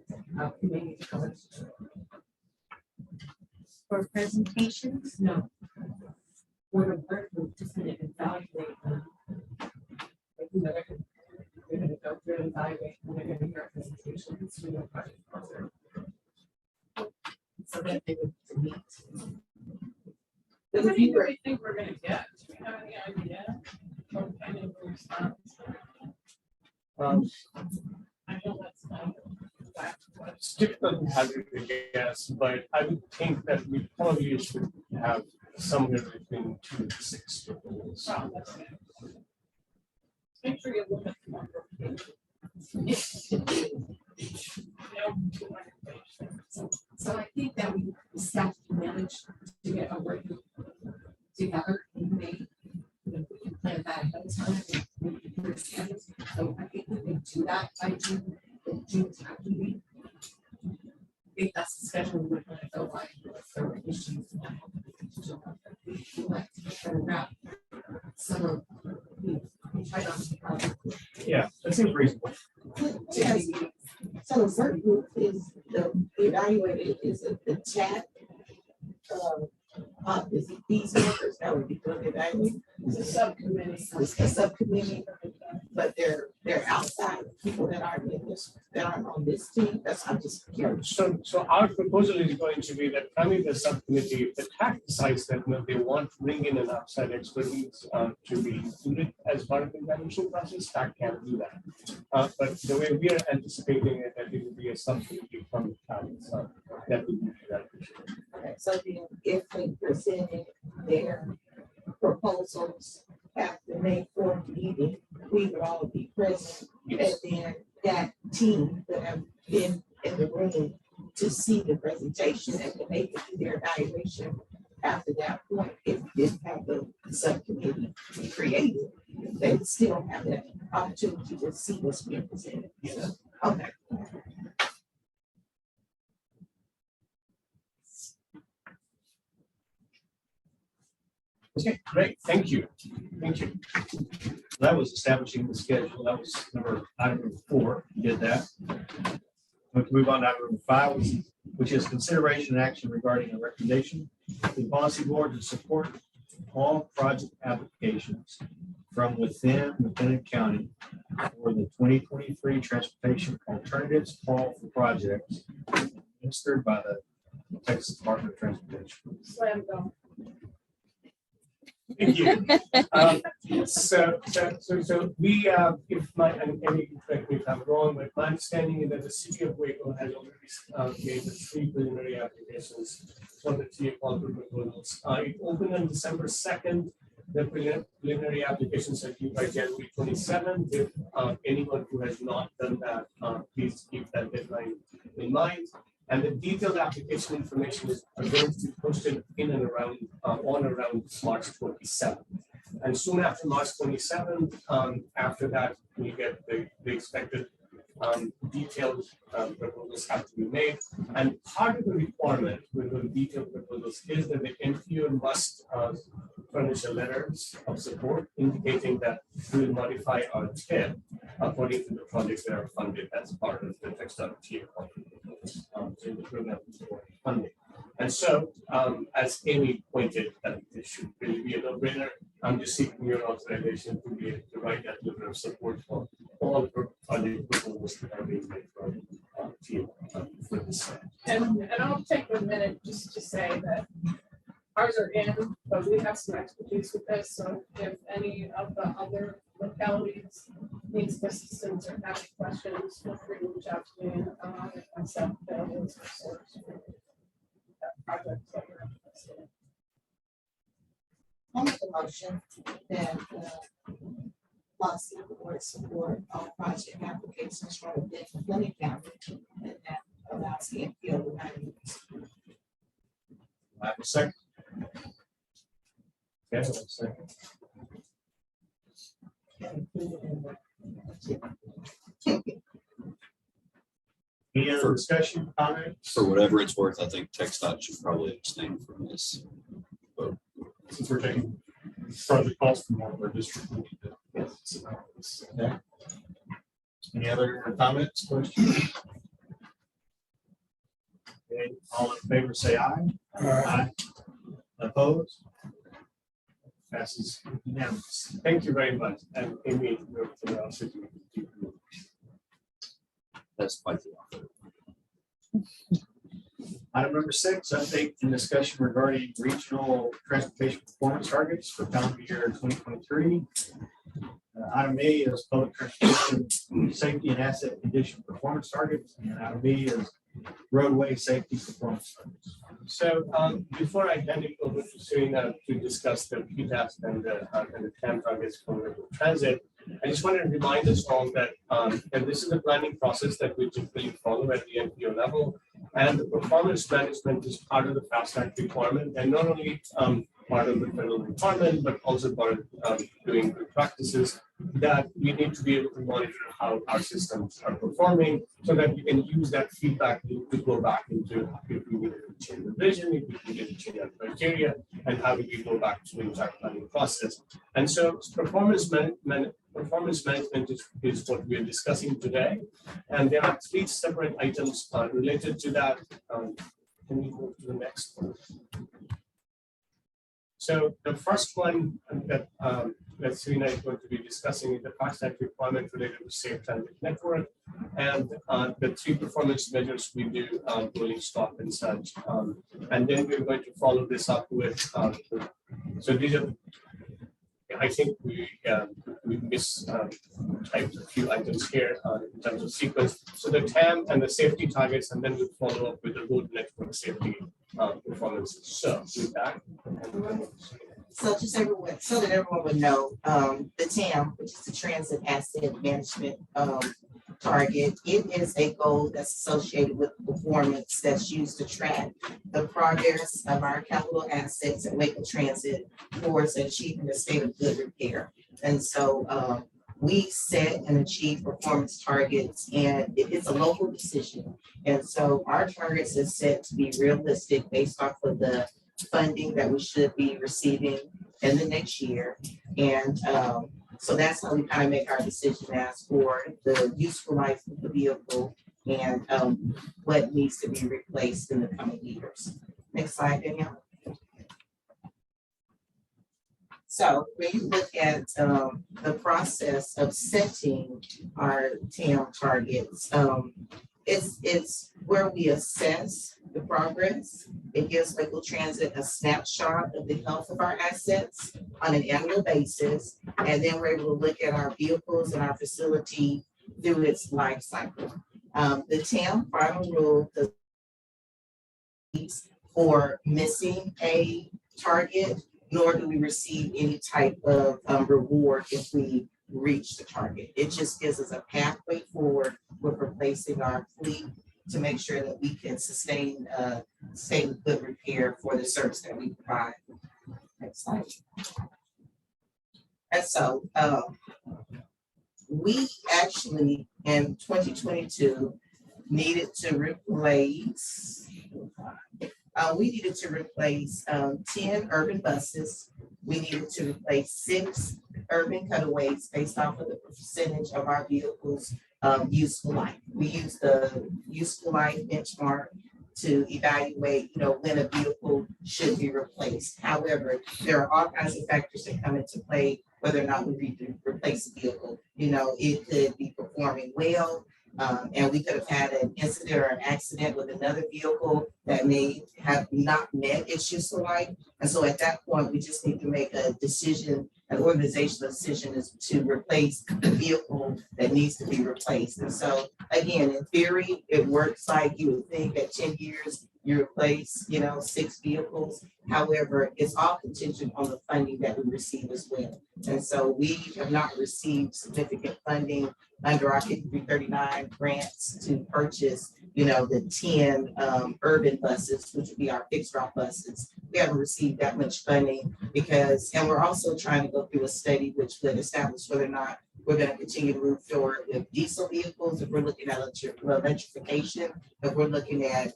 For presentations, no. For the work group, just gonna evaluate them. like, you know, they're gonna go through and evaluate, and they're gonna hear presentations to the project sponsor. So that they would meet. What do you think we're gonna get? Do we have any idea? What kind of response? I know that's not. It's difficult to have it, I guess, but I would think that we probably should have somewhere between 2 to 6 proposals. Make sure you look at the number of pages. So I think that we staff can manage to get a work together in May. We can plan that ahead of time. And we can put it so I think we can do that by June, June's after me. I think that's the schedule we're gonna go by. If there were issues. We like to figure out some of. Try not to. Yeah, that seems reasonable. Yes. So the work group is the evaluated, is it the chat? Is it these members that would be doing the evaluation? It's a subcommittee. It's a subcommittee, but they're outside people that aren't in this, that aren't on this team. That's, I'm just curious. So our proposal is going to be that coming the subcommittee, if the TAC decides that they want to bring in an outside expertise to be included as part of the evaluation process, TAC can do that. But the way we are anticipating it, that it will be a subcommittee from the county. So that would be that. Okay, so then if they presented their proposals at the May 4th meeting, we would all be present. And then that team would have been in the room to see the presentation and to make it do their evaluation after that point. If we didn't have the subcommittee created, they would still have that opportunity to see what's being presented. So, okay. Okay, great, thank you. Thank you. That was establishing the schedule. That was item number 4. You did that. We can move on to item number 5, which is consideration and action regarding a recommendation to the policy board to support all project applications from within Lieutenant County for the 2023 Transportation Alternatives Call for Projects administered by the Texas Department of Transportation. Slam dunk. Thank you. So we, if my, and you can correct me if I'm wrong, but my understanding is that the city of Waco has already made the 3 preliminary applications for the 3 proposals. It opened on December 2nd. The preliminary applications are due by January 27th. If anyone who has not done that, please keep that deadline in mind. And the detailed application information is going to be posted in and around, on around March 27th. And soon after March 27th, after that, we get the expected detailed proposals have to be made. And part of the requirement with the detailed proposals is that the MPO must furnish a letter of support indicating that we will modify our TIP according to the projects that are funded as part of the textile TIP the program funding. And so, as Amy pointed, that it should really be a no-brainer. I'm just seeking your authorization to be able to write that letter of support for all the proposals that are being made from TIP for this. And I'll take a minute just to say that ours are in, but we have some expertise with this. So if any of the other localities needs assistance or have questions, feel free to reach out to me and myself available as a resource for projects that you're interested in. I'll make a motion that policy board support all project applications from within Lieutenant County and that allows the MPO to manage. I have a second. Okay, I have a second. Any other discussion, comments? For whatever it's worth, I think TxDOT should probably abstain from this. Since we're taking project costs from one of our districts. Yes. Okay. Any other comments, questions? Okay, all in favor, say aye. Aye. Opposed? Passes unanimous. Thank you very much. And Amy, for the city. That's quite the offer. Item number 6, update and discussion regarding regional transportation performance targets for calendar year 2023. Item A is public transportation safety and asset condition performance targets, and item B is roadway safety performance targets. So before I hand it over to Serena to discuss the PTAS and the TAM targets for local transit, I just want to remind us all that and this is the planning process that we typically follow at the NPO level, and the performance management is part of the FAST Act requirement, and not only part of the federal requirement, but also part of doing good practices that we need to be able to monitor how our systems are performing so that we can use that feedback to go back into if we need to change the vision, if we need to change our criteria, and how do we go back to the entire planning process. And so performance management is what we are discussing today. And there are 3 separate items related to that. Can we move to the next one? So the first one that Serena is going to be discussing is the FAST Act requirement related to safe transit network, and the 3 performance measures we do, rolling stop and such. And then we're going to follow this up with, so these are, I think we we typed a few items here in terms of sequence. So the TAM and the safety targets, and then we follow up with the road network safety performance. So with that. So just everyone, so that everyone would know, the TAM, which is the Transit Asset Management target, it is a goal that's associated with performance that's used to track the progress of our capital assets at Waco Transit towards achieving a state of good repair. And so we set and achieve performance targets, and it's a local decision. And so our targets is set to be realistic based off of the funding that we should be receiving in the next year. And so that's how we kind of make our decision as for the useful life of the vehicle and what needs to be replaced in the coming years. Next slide, Danielle. So when you look at the process of setting our TAM targets, it's where we assess the progress. It gives Waco Transit a snapshot of the health of our assets on an annual basis. And then we're able to look at our vehicles and our facility through its life cycle. The TAM final rule does for missing a target, nor do we receive any type of reward if we reach the target. It just gives us a pathway forward with replacing our fleet to make sure that we can sustain state of good repair for the service that we provide. Next slide. And so we actually in 2022 needed to replace 10 urban buses. We needed to replace 6 urban cutaways based off of the percentage of our vehicles useful life. We use the useful life benchmark to evaluate, when a vehicle should be replaced. However, there are all kinds of factors that come into play whether or not we need to replace a vehicle. It could be performing well, and we could have had an incident or an accident with another vehicle that may have not met its useful life. And so at that point, we just need to make a decision. An organizational decision is to replace the vehicle that needs to be replaced. And so again, in theory, it works like you would think at 10 years, you replace, 6 vehicles. However, it's all contingent on the funding that we receive as well. And so we have not received significant funding under our 5339 grants to purchase, the 10 urban buses, which would be our fixed route buses. We haven't received that much funding and we're also trying to go through a study which would establish whether or not we're going to continue to move forward with diesel vehicles, if we're looking at electrification, if we're looking at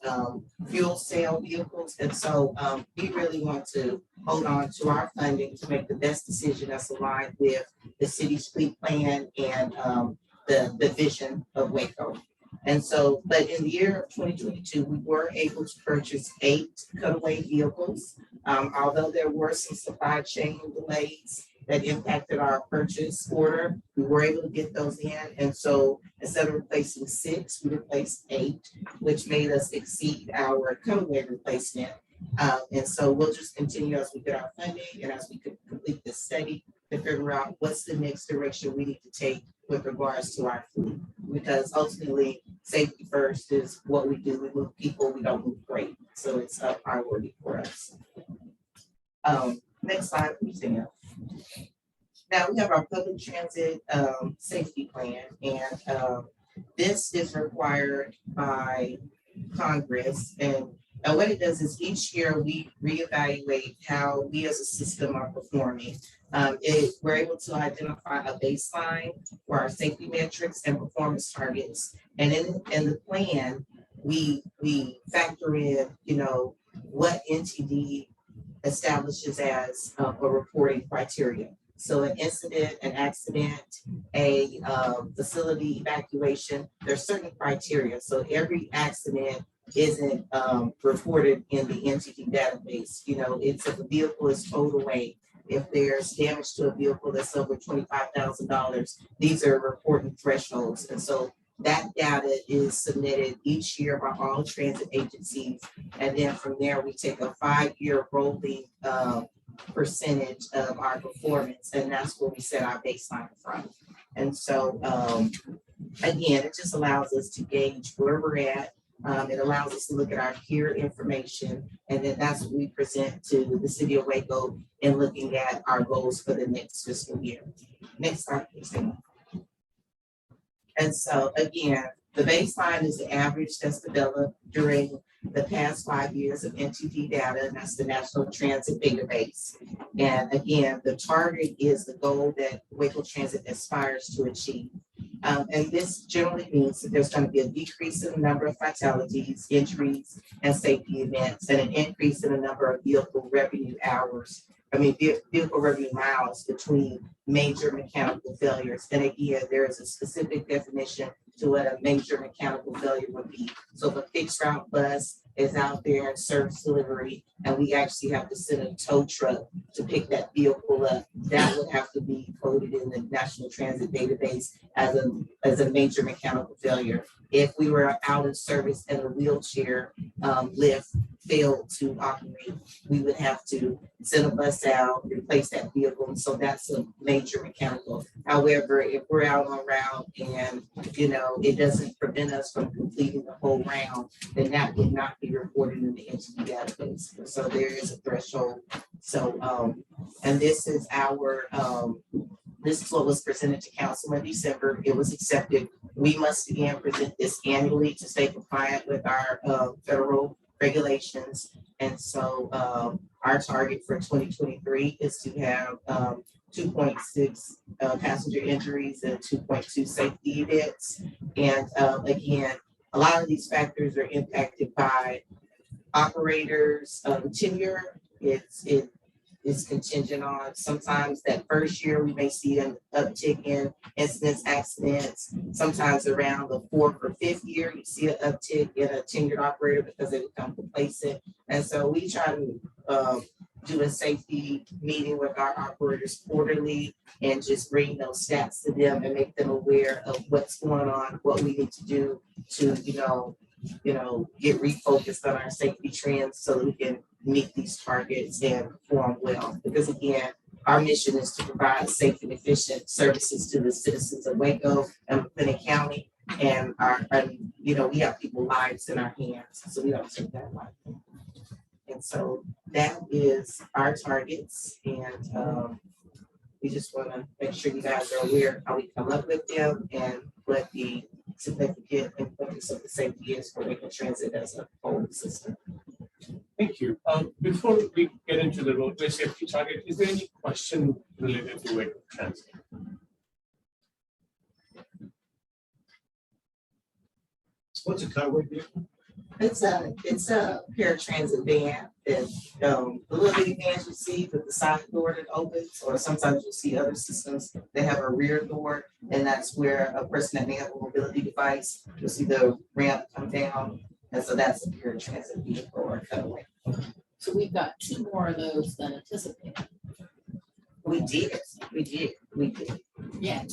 fuel cell vehicles. And so we really want to hold on to our funding to make the best decision that's aligned with the city's fleet plan and the vision of Waco. And so, but in the year of 2022, we were able to purchase 8 cutaway vehicles. Although there were some supply chain delays that impacted our purchase order, we were able to get those in. And so instead of replacing 6, we replaced 8, which made us exceed our cutaway replacement. And so we'll just continue as we get our funding and as we could complete this study to figure out what's the next direction we need to take with regards to our fleet. Because ultimately, safety first is what we do. We move people, we don't move freight. So it's a priority for us. Next slide, please, Danielle. Now we have our public transit safety plan, and this is required by Congress. And what it does is each year we reevaluate how we as a system are performing. We're able to identify a baseline for our safety metrics and performance targets. And in the plan, we factor in, what NTD establishes as a reporting criteria. So an incident, an accident, a facility evacuation, there's certain criteria. So every accident isn't reported in the NTD database. It's if a vehicle is towed away, if there's damage to a vehicle that's over $25,000, these are reporting thresholds. And so that data is submitted each year by all transit agencies. And then from there, we take a 5-year rolling percentage of our performance, and that's where we set our baseline from. And so, again, it just allows us to gauge where we're at. It allows us to look at our peer information, and then that's what we present to the city of Waco in looking at our goals for the next fiscal year. Next slide, please. And so again, the baseline is the average that's developed during the past 5 years of NTD data, and that's the National Transit Database. And again, the target is the goal that Waco Transit aspires to achieve. And this generally means that there's going to be a decrease in the number of fatalities, injuries, and safety events, and an increase in the number of vehicle revenue miles between major mechanical failures. And again, there is a specific definition to what a major mechanical failure would be. So if a fixed route bus is out there in service delivery, and we actually have to send a tow truck to pick that vehicle up, that would have to be coded in the National Transit Database as a major mechanical failure. If we were out in service and a wheelchair lift failed to operate, we would have to send a bus out, replace that vehicle. And so that's a major mechanical. However, if we're out on route and, it doesn't prevent us from completing the whole round, then that would not be reported in the entity database. So there is a threshold. So, and this is this is what was presented to council in December. It was accepted. We must again present this annually to stay compliant with our federal regulations. And so our target for 2023 is to have 2.6 passenger injuries and 2.2 safety events. And again, a lot of these factors are impacted by operators' tenure. It's contingent on sometimes that first year we may see an uptick in incidents, accidents. Sometimes around the 4th or 5th year, you see an uptick in a tenured operator because they become complacent. And so we try to do a safety meeting with our operators quarterly and just bring those stats to them and make them aware of what's going on, what we need to do to, get refocused on our safety trends so that we can meet these targets and perform well. Because again, our mission is to provide safe and efficient services to the citizens of Waco and McLennan County. And we have people's lives in our hands, so we don't take that lightly. And so that is our targets, and we just want to make sure you guys are aware how we come up with them and what the significant importance of the safety is for Waco Transit as a whole system. Thank you. Before we get into the roadway safety target, is there any question related to Waco Transit? What's a cutaway vehicle? It's a paratransit van that the little bitty vans you see with the side door that opens, or sometimes you'll see other systems that have a rear door, and that's where a person that may have a mobility device, you'll see the ramp come down, and so that's a paratransit vehicle or a cutaway. So we've got 2 more of those than anticipated. We did. Yeah.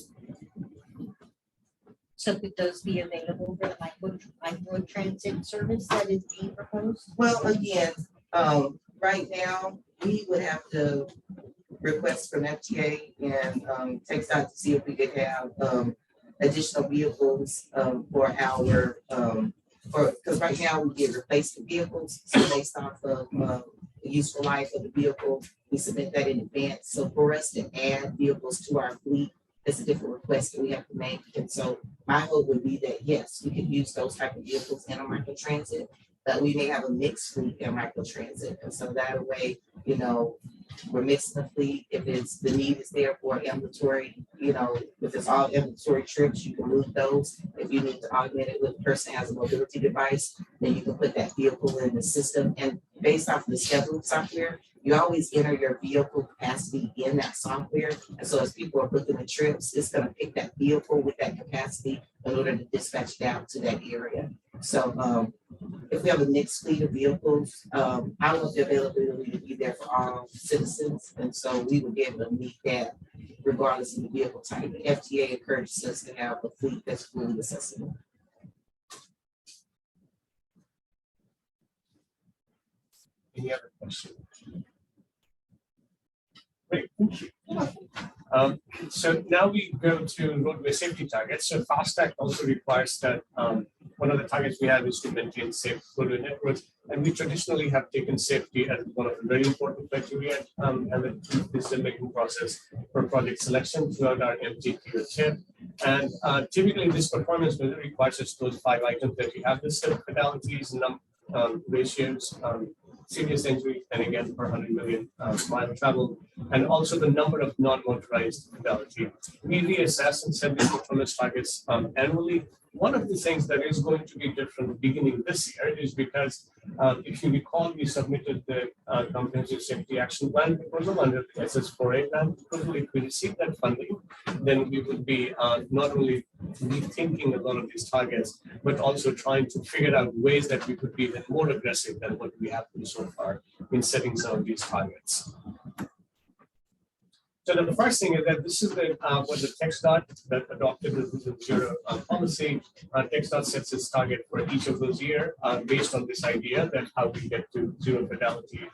So could those be available for the micro transit service that is being proposed? Well, again, right now, we would have to request from FTA and take stock to see if we could have additional vehicles for our because right now we get replacement vehicles, so based off of the useful life of the vehicle, we submit that in advance. So for us to add vehicles to our fleet, it's a different request that we have to make. And so my hope would be that, yes, we could use those type of vehicles in a microtransit, but we may have a mixed fleet in microtransit. And so that way, we're mixing the fleet. If it's the need is there for ambulatory, if it's all ambulatory trips, you can move those. If you need to augment it with a person who has a mobility device, then you can put that vehicle in the system. And based off of the scheduling software, you always enter your vehicle capacity in that software. And so as people are booking the trips, it's going to pick that vehicle with that capacity in order to dispatch it out to that area. So if we have a mixed fleet of vehicles, I want the availability to be there for all citizens. And so we would be able to meet that regardless of the vehicle type. The FTA encourages us to have a fleet that's fully accessible. Any other questions? Great, thank you. So now we go to roadway safety targets. So FAST Act also requires that one of the targets we have is to maintain safe roadway networks. And we traditionally have taken safety as one of the very important criteria and the decision-making process for project selection throughout our MTQ tip. And typically this performance measure requires us those 5 items that we have listed: fatalities, ratios, serious injury, and again, per 100 million mile travel, and also the number of non-motorized fatality. We reassess and set these performance targets annually. One of the things that is going to be different beginning this year is because if you recall, we submitted the comprehensive safety action plan proposal under the SS4A plan proposal. If we receive that funding, then we would be not only rethinking a lot of these targets, but also trying to figure out ways that we could be even more aggressive than what we have been so far in setting some of these targets. So the first thing is that this is the what the TxDOT that adopted the Vision Zero policy. TxDOT sets its target for each of those years based on this idea that how we get to zero fatality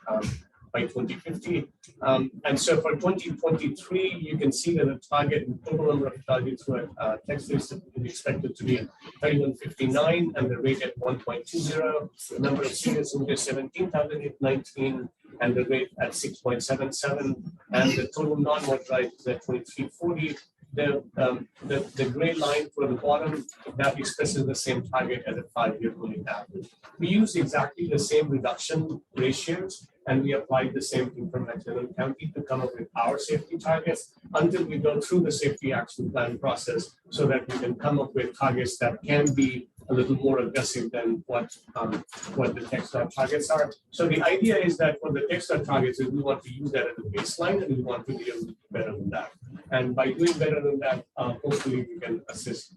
by 2050. And so for 2023, you can see that the target, the total number of fatalities were Texas is expected to be 3159 and the rate at 1.20. The number of serious injuries 17,819 and the rate at 6.77, and the total non-motorized is at 2340. The gray line for the bottom that expresses the same target as a 5-year rolling average. We use exactly the same reduction ratios, and we applied the same thing for McLennan County to come up with our safety targets until we go through the safety action plan process, so that we can come up with targets that can be a little more aggressive than what the TxDOT targets are. So the idea is that for the TxDOT targets is we want to use that as a baseline, and we want to be able to do better than that. And by doing better than that, hopefully we can assist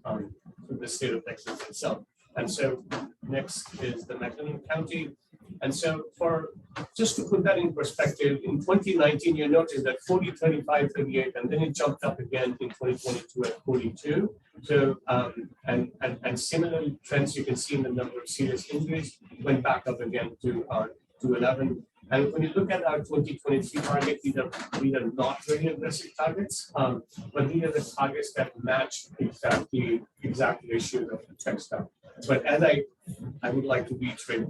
the state of Texas itself. And so next is the McLennan County. And so for just to put that in perspective, in 2019, you notice that 40, 35, 38, and then it jumped up again in 2022 at 42. So and similar trends you can see in the number of serious injuries went back up again to 11. And when you look at our 2023 target, these are not very aggressive targets, but these are the targets that match exact ratios of the TxDOT. But as I would like to reiterate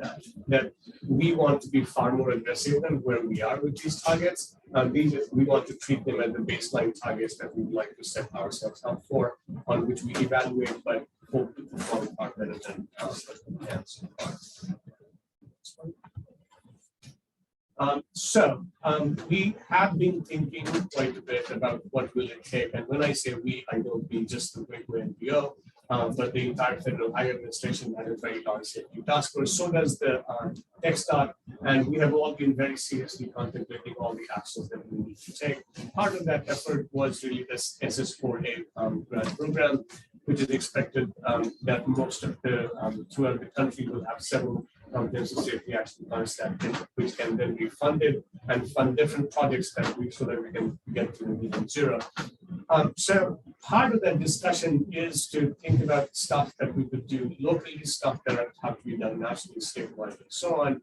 that we want to be far more aggressive than where we are with these targets. We want to treat them as the baseline targets that we would like to set ourselves up for, on which we evaluate, but hope to perform far better than so far. We have been thinking quite a bit about what will it take, and when I say we, I don't mean just the Waco MPO, but the entire federal highway administration has a very large safety task force. So does the TxDOT, and we have all been very seriously contemplating all the actions that we need to take. Part of that effort was really this SS4A grant program, which is expected that most of the throughout the country will have several comprehensive safety action plans which can then be funded and fund different projects so that we can get to the Vision Zero. So part of that discussion is to think about stuff that we could do locally, stuff that have to be done nationally, statewide, and so on.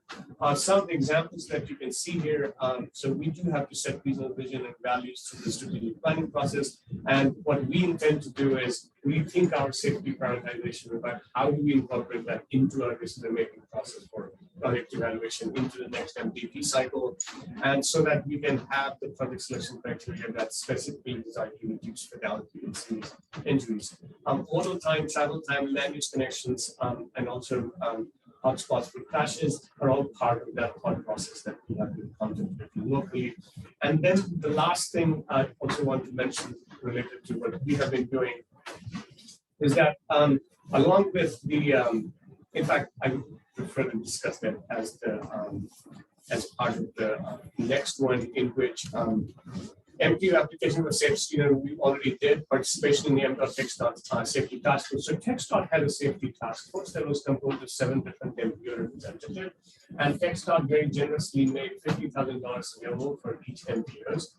Some of the examples that you can see here. So we do have to set regional vision and values through the strategic planning process. And what we intend to do is rethink our safety prioritization about how do we incorporate that into our decision-making process for project evaluation into the next MDP cycle, and so that we can have the project selection criteria that's specifically designed to reduce fatality and serious injuries. Modal time, travel time, land use connections, and also hotspots for crashes are all part of that thought process that we have been contemplating locally. And then the last thing I also want to mention related to what we have been doing is that along with the, in fact, I would prefer to discuss that as the as part of the next one, in which MPO application for safe steer, we already did participation in the MDOT TxDOT safety task force. So TxDOT had a safety task force that was composed of 7 different MPO representatives, and TxDOT very generously made $50,000 available for each MPOs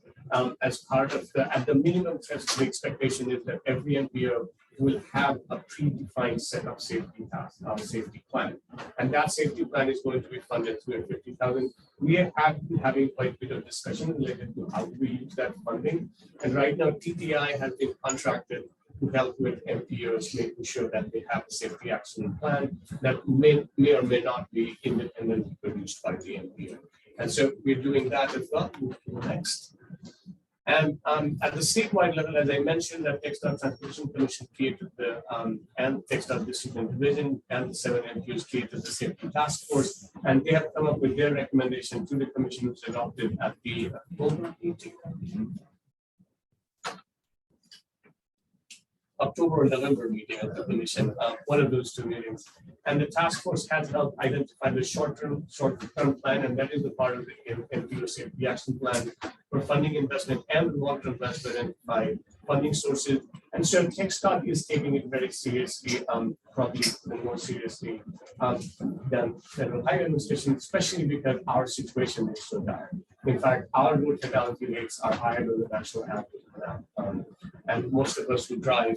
as part of the, at the minimum test, the expectation is that every MPO will have a predefined set of safety tasks, our safety plan. And that safety plan is going to be funded through 50,000. We have been having quite a bit of discussion related to how we use that funding. And right now, TTI has been contracted to help with MPOs, making sure that they have a safety action plan that may or may not be independently produced by the MPO. And so we're doing that as well. Move to the next. And at the statewide level, as I mentioned, the Textile Transportation Commission created the and Textile District and Division and the 7 MPOs created the safety task force, and they have come up with their recommendation to the commission, which was adopted at the October or November meeting of the commission, one of those 2 meetings. And the task force has helped identify the short-term plan, and that is the part of the MPO safety action plan for funding investment and the long-term plan to identify funding sources. And so TxDOT is taking it very seriously, probably more seriously than Federal Highway Administration, especially because our situation is so dire. In fact, our road fatality rates are higher than the national average now. And most of us who drive,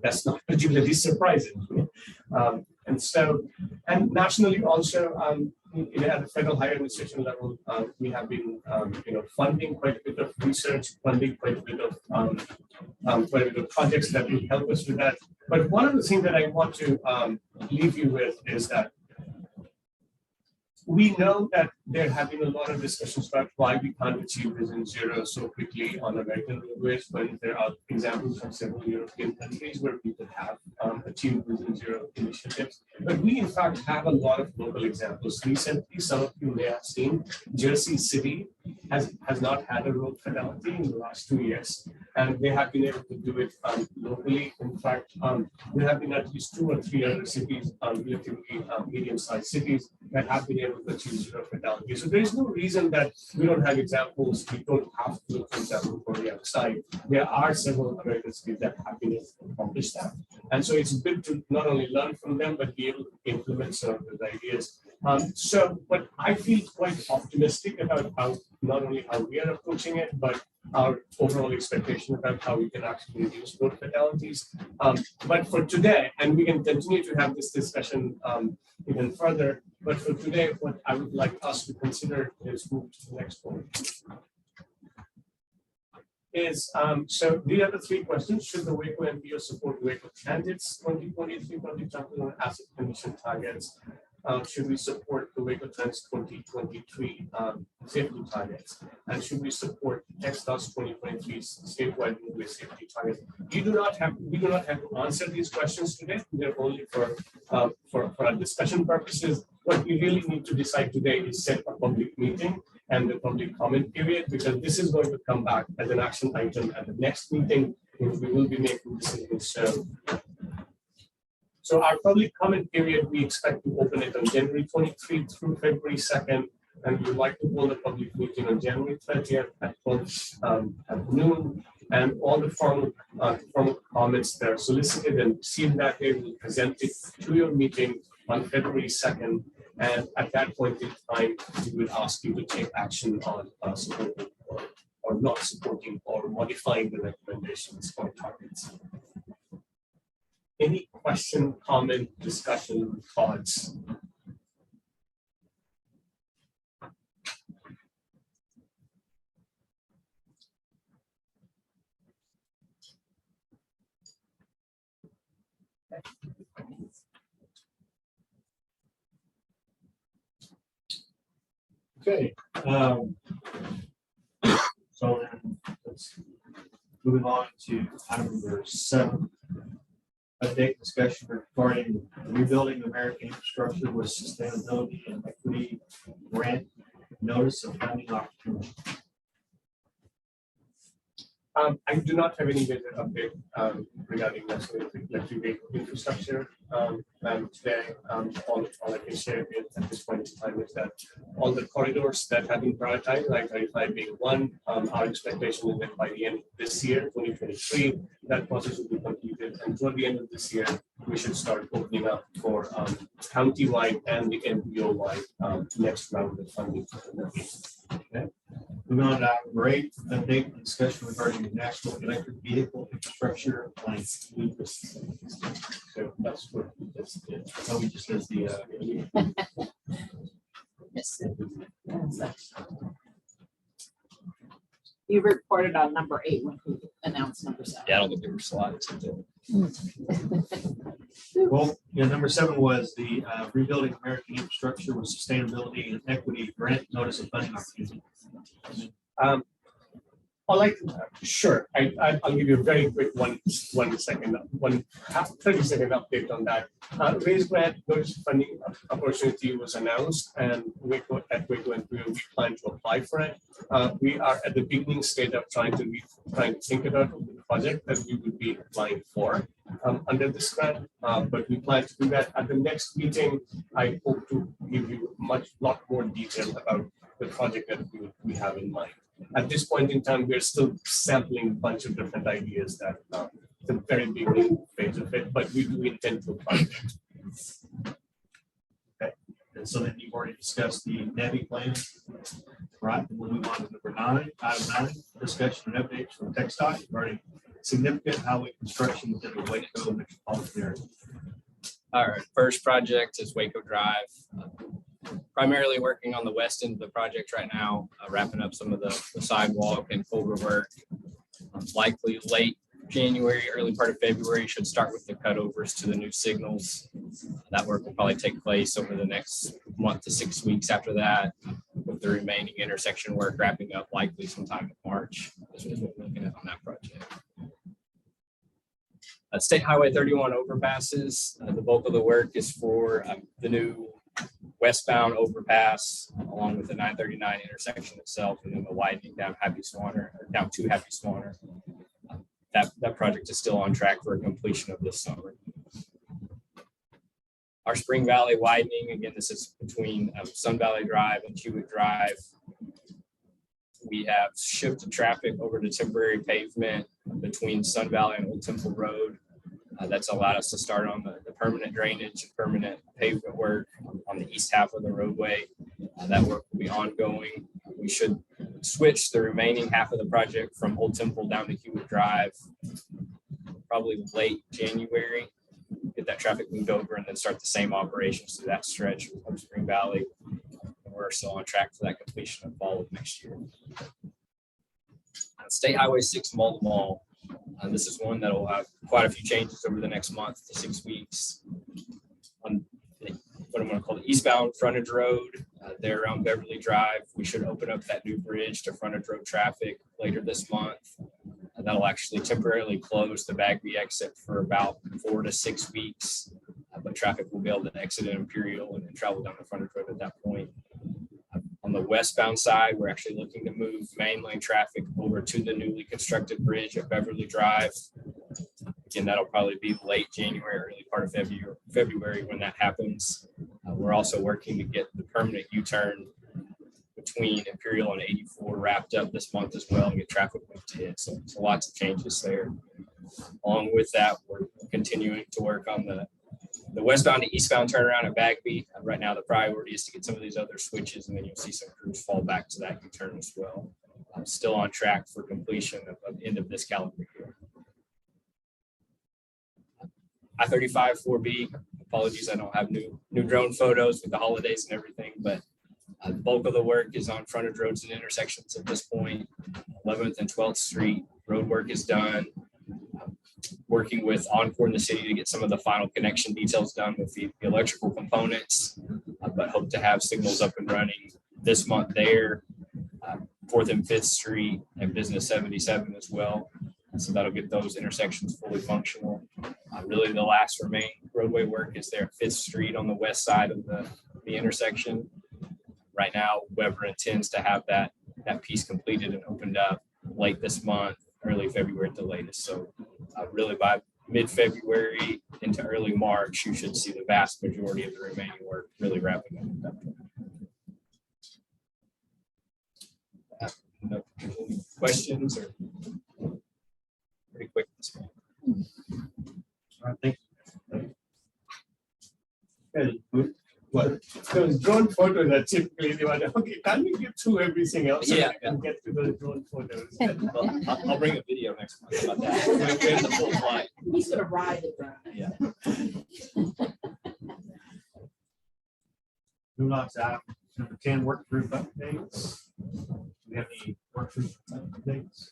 that's not particularly surprising. And nationally also, at the Federal Higher Administration level, we have been, funding quite a bit of research, funding quite a bit of projects that will help us with that. But one of the things that I want to leave you with is that we know that there have been a lot of discussions about why we can't achieve Vision Zero so quickly on American roadways, when there are examples from several European countries where people have achieved Vision Zero initiatives. But we, in fact, have a lot of local examples. Recently, some of you may have seen, Jersey City has not had a road fatality in the last 2 years, and they have been able to do it locally. In fact, there have been at least 2 or 3 other cities, relatively medium-sized cities, that have been able to achieve zero fatality. So there is no reason that we don't have examples. We don't have to look for example for the other side. There are several American cities that have been able to accomplish that. And so it's good to not only learn from them, but be able to implement some of those ideas. But I feel quite optimistic about how not only how we are approaching it, but our overall expectation about how we can actually reduce road fatalities. But for today, and we can continue to have this discussion even further, but for today, what I would like us to consider is move to the next one. So the other 3 questions: should the Waco MPO support Waco Transit's 2023 public transport asset condition targets? Should we support the Waco Trans 2023 safety targets? And should we support TxDOT's 2023 statewide roadway safety targets? We do not have to answer these questions today. They're only for our discussion purposes. What we really need to decide today is set a public meeting and the public comment period, because this is going to come back as an action item at the next meeting, which we will be making decisions. So our public comment period, we expect to open it on January 23 through February 2nd, and we would like to hold a public meeting on January 30th at 12 at noon. And all the formal comments that are solicited and received that day will present it to your meeting on February 2nd. And at that point in time, we would ask you to take action on supporting or not supporting or modifying the recommendations or targets. Any question, comment, discussion, thoughts? Okay. So then let's moving on to item number 7. Update discussion regarding rebuilding American infrastructure with sustainability and equity grant notice of funding opportunity. I do not have any major update regarding national electric vehicle infrastructure today. All I can share at this point in time is that all the corridors that have been prioritized, I-35 being one, our expectation is that by the end of this year, 2023, that process will be completed. And toward the end of this year, we should start opening up for county-wide and the MPO-wide next round of funding. Okay. Moving on to item number 8, update and discussion regarding the national electric vehicle infrastructure plan. So that's what this is. Oh, we just does the, You reported on number 8 when we announced number 7. Yeah, I don't think there were slides. well, yeah, number 7 was the rebuilding American infrastructure with sustainability and equity grant notice of funding opportunity. Sure, I'll give you a very quick 30 second update on that. Raise grant notice funding opportunity was announced and Waco MPO, we plan to apply for it. We are at the beginning stage of trying to think about the project that we would be applying for under this grant, but we plan to do that at the next meeting. I hope to give you lot more detail about the project that we have in mind. At this point in time, we're still sampling a bunch of different ideas that the very beginning phase of it, but we do intend to apply it. Okay, and so then you've already discussed the NEVI plan, right? We'll move on to number 9, item 9, discussion and updates from TechStop regarding significant highway construction within the Waco metropolitan area. All right, first project is Waco Drive. Primarily working on the west end of the project right now, wrapping up some of the sidewalk and culvert work. Likely late January, early part of February, should start with the cutovers to the new signals. That work will probably take place over the next month to 6 weeks after that, with the remaining intersection work wrapping up likely sometime in March. This is what we're looking at on that project. State Highway 31 overpasses. The bulk of the work is for the new westbound overpass along with the 939 intersection itself, and then the widening down down to Happy Swanner. That project is still on track for a completion of this summer. Our Spring Valley widening, again, this is between Sun Valley Drive and Hewitt Drive. We have shifted traffic over to temporary pavement between Sun Valley and Old Temple Road. That's allowed us to start on the permanent drainage and permanent pavement work on the east half of the roadway. That work will be ongoing. We should switch the remaining half of the project from Old Temple down to Hewitt Drive, probably late January, get that traffic moved over and then start the same operations through that stretch of Spring Valley. We're still on track for that completion of fall of next year. State Highway 6 Mall to Mall. This is one that will have quite a few changes over the next month to 6 weeks. On what I'm going to call the eastbound frontage road, there around Beverly Drive, we should open up that new bridge to frontage road traffic later this month. That'll actually temporarily close the Bagby exit for about 4 to 6 weeks, but traffic will be able to exit in Imperial and then travel down the frontage road at that point. On the westbound side, we're actually looking to move main lane traffic over to the newly constructed bridge at Beverly Drive. Again, that'll probably be late January, early part of February when that happens. We're also working to get the permanent U-turn between Imperial and 84 wrapped up this month as well and get traffic moved to it. So lots of changes there. Along with that, we're continuing to work on the westbound to eastbound turnaround at Bagby. Right now, the priority is to get some of these other switches, and then you'll see some crews fall back to that U-turn as well. I'm still on track for completion of the end of this calendar year. I-35 4B, apologies, I don't have new drone photos with the holidays and everything, but the bulk of the work is on frontage roads and intersections at this point. 11th and 12th Street road work is done. Working with Encore in the city to get some of the final connection details done with the electrical components, but hope to have signals up and running this month there. 4th and 5th Street and Business 77 as well. So that'll get those intersections fully functional. Really the last remaining roadway work is there at 5th Street on the west side of the intersection. Right now, Weber intends to have that piece completed and opened up late this month, early February at the latest. So really by mid-February into early March, you should see the vast majority of the remaining work really wrapping up at that point. No questions or pretty quick this morning. All right, thank you. Okay, what? those drone photos are typically, they were, okay, can we get through everything else? so Yeah. we can get to the drone photos. Well, I'll bring a video next month about that. We're in the full flight. He's gonna ride it then. Yeah. Moving on to item number 10, work group updates. Do we have any work group updates?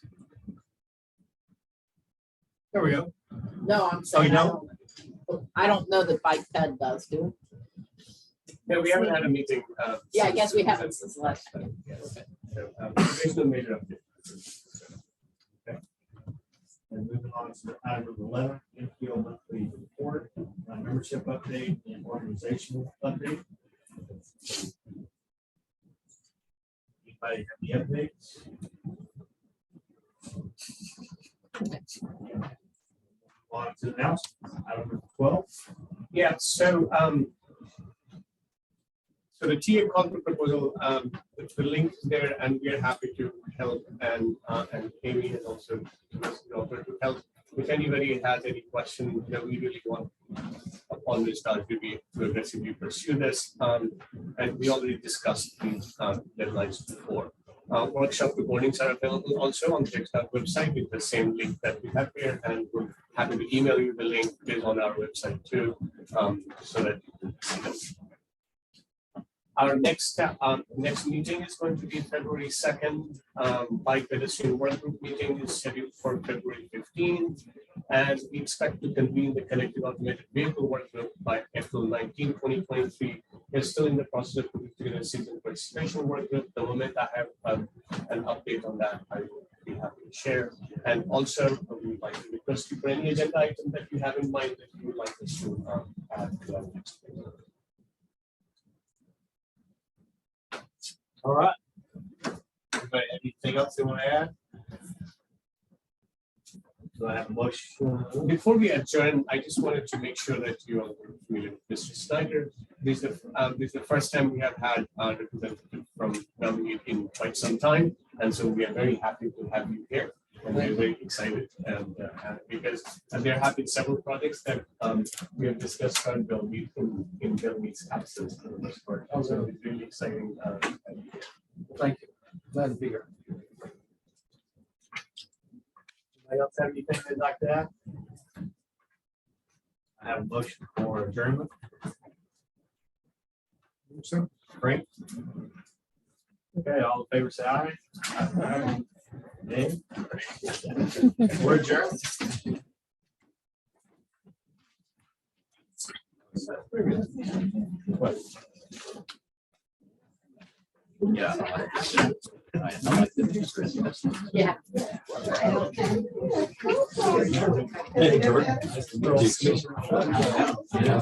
There we go. No, I'm saying, you I don't know that Bike Ed does, do No, we haven't had a meeting. Yeah, I since- guess we haven't since last time. Yes. So, there's no major update. And moving on to item number 11, MPO monthly report, membership update and organizational update. Anybody have any updates? On to announcements, item number 12. Yeah, so, so the TA conflict proposal, the link is there, and we are happy to help, and Amy is also offered to help. If anybody has any question that we really want upon this start to be to aggressively pursue this, and we already discussed these deadlines before. Workshop recordings are available also on the Textile website with the same link that we have here, and we're happy to email you the link. It is on our website too, so that you can see them. Our next meeting is going to be February 2nd. Bike pedestrian work group meeting is scheduled for February 15th. And we expect to convene the collective automated vehicle work group by April 19, 2023. We're still in the process of putting together a season participation work group. The moment I have an update on that, I will be happy to share. And also, we would like to request you for any agenda item that you have in mind that you would like us to add to our next meeting. All right. Anybody have anything else they want to add? Do I have a motion? Before we adjourn, I just wanted to make sure that you all are familiar with Mr. Snyder. This is the first time we have had a representative from Bellevue in quite some time, and so we are very happy to have you here. And we're very excited, and because there have been several projects that we have discussed on Bellevue in Bellevue's absence for the most part. Also, it's really exciting. Thank you. Glad to be here. Anybody else have anything they'd like to add? I have a motion for adjournment. So, great. Okay, all in favor, say aye. Aye. Nay. We're adjourned. What? Yeah. I like the news, Chris. Yeah. Hey, Jordan. Yeah.